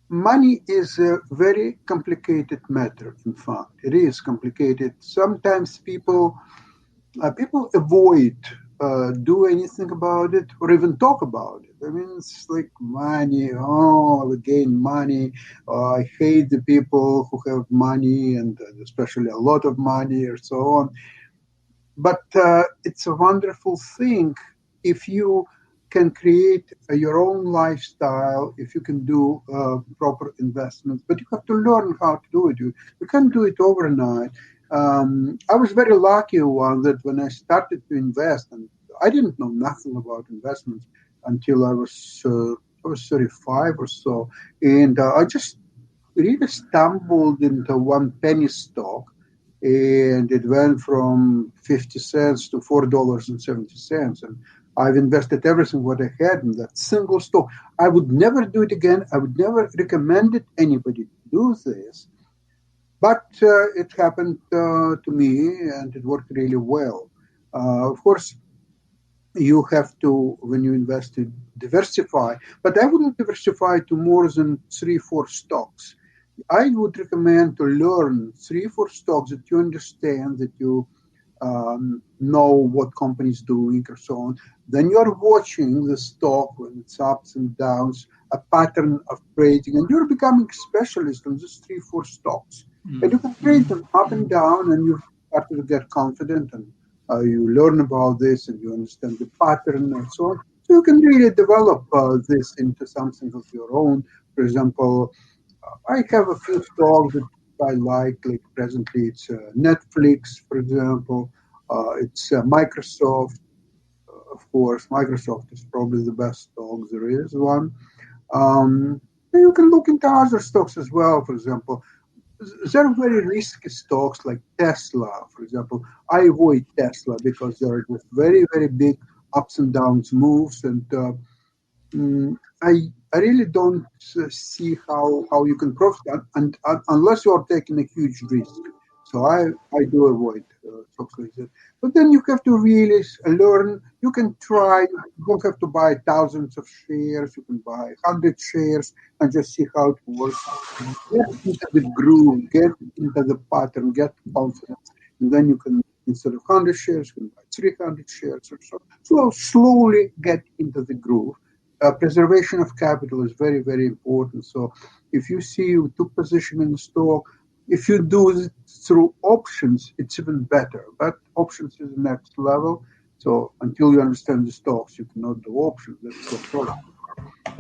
Money is a very complicated matter, in fact. It is complicated. Sometimes people avoid do anything about it or even talk about it. I mean, it's like money. Oh, I will gain money. I hate the people who have money, and especially a lot of money or so on. But it's a wonderful thing if you can create your own lifestyle, if you can do proper investments, but you have to learn how to do it. You can't do it overnight. I was very lucky one that when I started to invest, and I didn't know nothing about investments until I was 35 or so, and I just really stumbled into one penny stock, and it went from 50 cents to $4.70, and I've invested everything what I had in that single stock. I would never do it again. I would never recommend it anybody to do this. But it happened to me, and it worked really well. Of course, you have to, when you invest, to diversify. But I wouldn't diversify to more than 3-4 stocks. I would recommend to learn 3-4 stocks that you understand, that you know what companies doing or so on. Then you're watching the stock when it's ups and downs, a pattern of trading, and you're becoming specialist on these 3-4 stocks. And you can trade them up and down, and you start to get confident, and you learn about this, and you understand the pattern and so on. So you can really develop this into something of your own. For example, I have a few stocks that I like presently it's Netflix, for example. It's Microsoft. Of course, Microsoft is probably the best stock there is one. You can look into other stocks as well. For example, there are very risky stocks like Tesla, for example. I avoid Tesla because there are just very, very big ups and downs moves, and I really don't see how you can profit unless you are taking a huge risk. So I do avoid stocks like that. But then you have to really learn. You can try. You don't have to buy thousands of shares. You can buy 100 shares and just see how it works. Get into the groove, get into the pattern, get confidence, and then you can, instead of 100 shares, you can buy 300 shares or so. So slowly get into the groove. Preservation of capital is very, very important. So if you see you took position in the stock, if you do it through options, it's even better. But options is the next level. So until you understand the stocks, you cannot do options. That's the problem.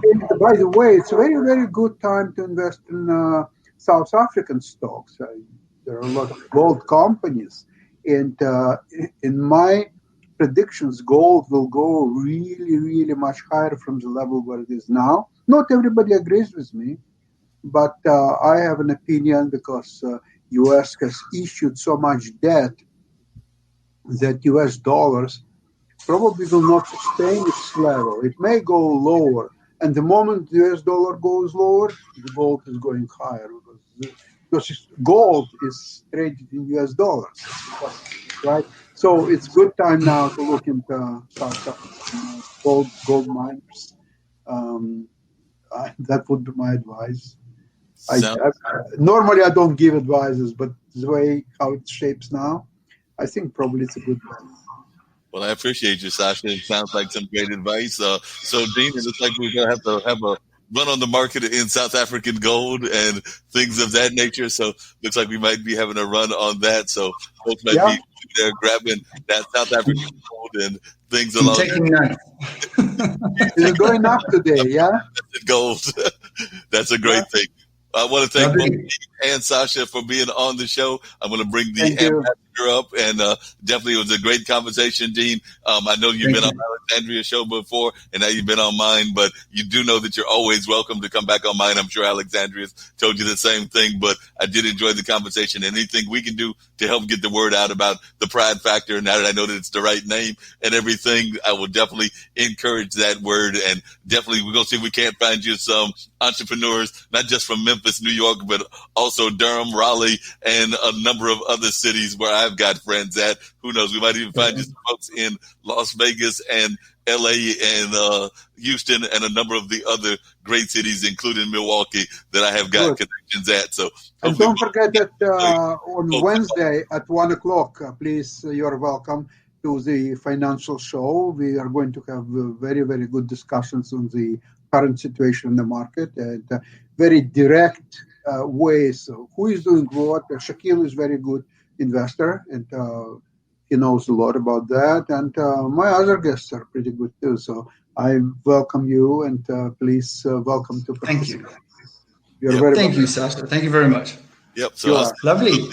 And by the way, it's a very, very good time to invest in South African stocks. There are a lot of gold companies. And in my predictions, gold will go really, really much higher from the level where it is now. Not everybody agrees with me, but I have an opinion because U.S. has issued so much debt that U.S. dollars probably will not sustain its level. It may go lower, and the moment the U.S. dollar goes lower, the gold is going higher because gold is traded in U.S. dollars, right? So it's good time now to look into South African gold miners. That would be my advice. Normally I don't give advices, but the way how it shapes now, I think probably it's a good one. Well, I appreciate you, Sasha. It sounds like some great advice. So, Dean, it looks like we're going to have a run on the market in South African gold and things of that nature. So, looks like we might be having a run on that. So, folks might be there grabbing that South African gold and things along. Taking that. It's going up today, yeah? Gold. That's a great thing. I want to thank both Dean and Sasha for being on the show. I'm going to bring the ambassador up, and definitely it was a great conversation, Dean. I know you've been on Alexandria's show before, and now you've been on mine, but you do know that you're always welcome to come back on mine. I'm sure Alexandria's told you the same thing, but I did enjoy the conversation. Anything we can do to help get the word out about the Pride Factor, now that I know that it's the right name and everything, I will definitely encourage that word, and definitely we're going to see if we can't find you some entrepreneurs, not just from Memphis, New York, but also Durham, Raleigh, and a number of other cities where I've got friends at. Who knows? We might even find you some folks in Las Vegas and LA and Houston and a number of the other great cities, including Milwaukee, that I have got connections at. So, and don't forget that on Wednesday at 1:00, please, you're welcome to the financial show. We are going to have very, very good discussions on the current situation in the market and very direct ways. Who is doing what? Shaquille is very good investor, and he knows a lot about that. And my other guests are pretty good too. So I welcome you, and please welcome to participate. Thank you. Thank you, Sasha. Thank you very much. Yep. So lovely.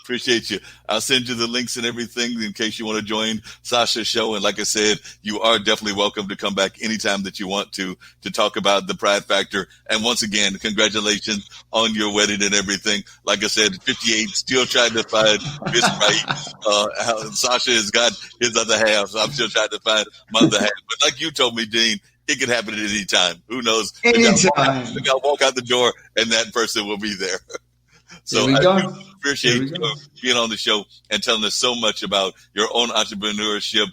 Appreciate you. I'll send you the links and everything in case you want to join Sasha's show. And like I said, you are definitely welcome to come back anytime that you want to talk about the Pride Factor. And once again, congratulations on your wedding and everything. Like I said, 58, still trying to find this right. Sasha has got his other half, so I'm still trying to find my other half. But like you told me, Dean, it could happen at any time. Who knows? Anytime. I'll walk out the door and that person will be there. So There we I go. do appreciate you being on the show and telling us so much about your own entrepreneurship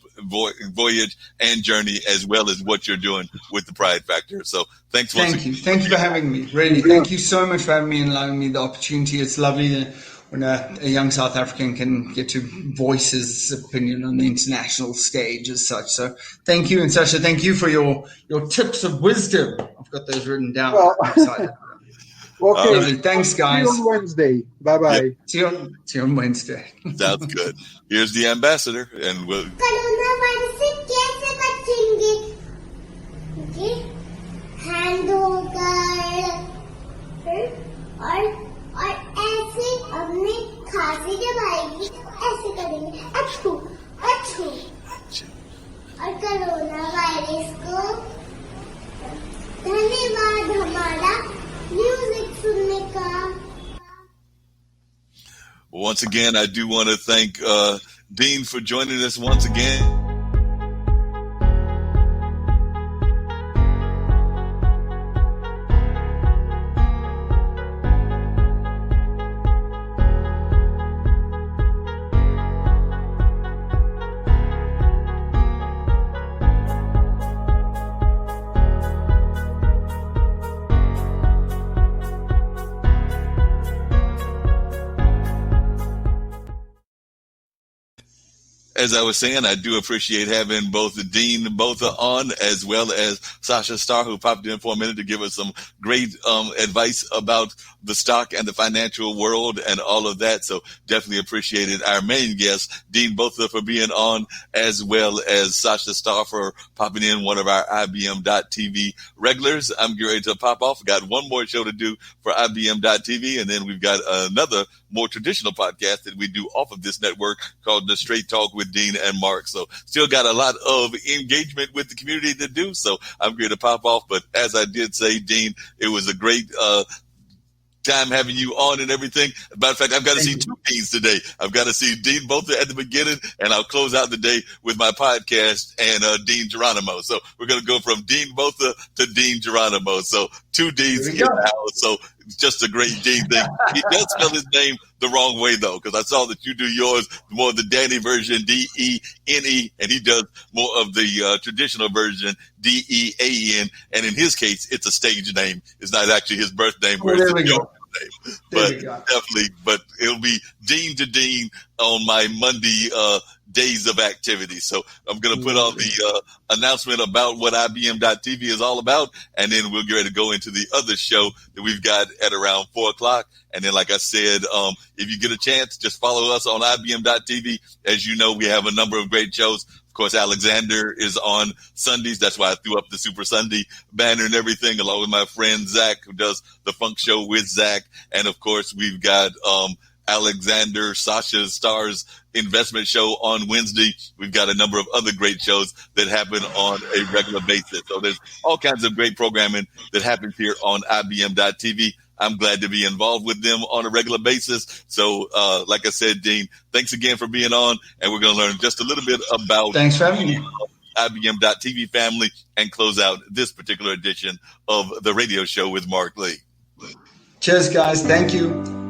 voyage and journey, as well as what you're doing with the Pride Factor. So thanks once again. Thank you for having me. Really, thank you so much for having me and allowing me the opportunity. It's lovely when a young South African can get to voice his opinion on the international stage as such. So thank you. And Sasha, thank you for your tips of wisdom. I've got those written down. Well, I'm excited. Okay. Thanks, guys. See you on Wednesday. Bye-bye. Yep. See you on Wednesday. Sounds good. Here's the ambassador, and we'll. Coronavirus से कैसे बचेंगे? Okay. Hand होकर और ऐसे अपने खांसी जब आएगी ऐसे करेंगे अच्छू अच्छू और कोरोना वायरस को धन्यवाद हमारा म्यूजिक सुनने का. Once again, I do want to thank Dean for joining us once again. As I was saying, I do appreciate having both Dean Botha on, as well as Sasha Starr, who popped in for a minute to give us some great advice about the stock and the financial world and all of that. So definitely appreciated our main guest, Dean Botha, for being on, as well as Sasha Starr for popping in, one of our IBM.TV regulars. I'm getting ready to pop off. Got one more show to do for IBM.TV, and then we've got another more traditional podcast that we do off of this network called The Straight Talk with Dean and Mark. So still got a lot of engagement with the community to do. So I'm going to pop off. But as I did say, Dean, it was a great time having you on and everything. Matter of fact, I've got to see two Deans today. I've got to see Dean Botha at the beginning, and I'll close out the day with my podcast and Dean Geronimo. So we're going to go from Dean Botha to Dean Geronimo. So two Deans in the house. So it's just a great Dean thing. He does spell his name the wrong way, though, because I saw that you do yours more of the Danny version, D-E-N-E, and he does more of the traditional version, D-E-A-N. And in his case, it's a stage name. It's not actually his birth name. Where it's a name. But definitely, but it'll be Dean to Dean on my Monday days of activity. So I'm going to put on the announcement about what IBM.TV is all about, and then we'll get ready to go into the other show that we've got at around 4 o'clock. And then, like I said, if you get a chance, just follow us on IBM.TV. As you know, we have a number of great shows. Of course, Alexander is on Sundays. That's why I threw up the Super Sunday banner and everything, along with my friend Zach, who does the Funk Show with Zach. And of course, we've got Alexander, Sasha Starr's investment show on Wednesday. We've got a number of other great shows that happen on a regular basis. So there's all kinds of great programming that happens here on IBM.TV. I'm glad to be involved with them on a regular basis. So, like I said, Dean, thanks again for being on, and we're going to learn just a little bit about Thanks for having me. IBM.TV family and close out this particular edition of the radio show with Marc Lee. Cheers, guys. Thank you.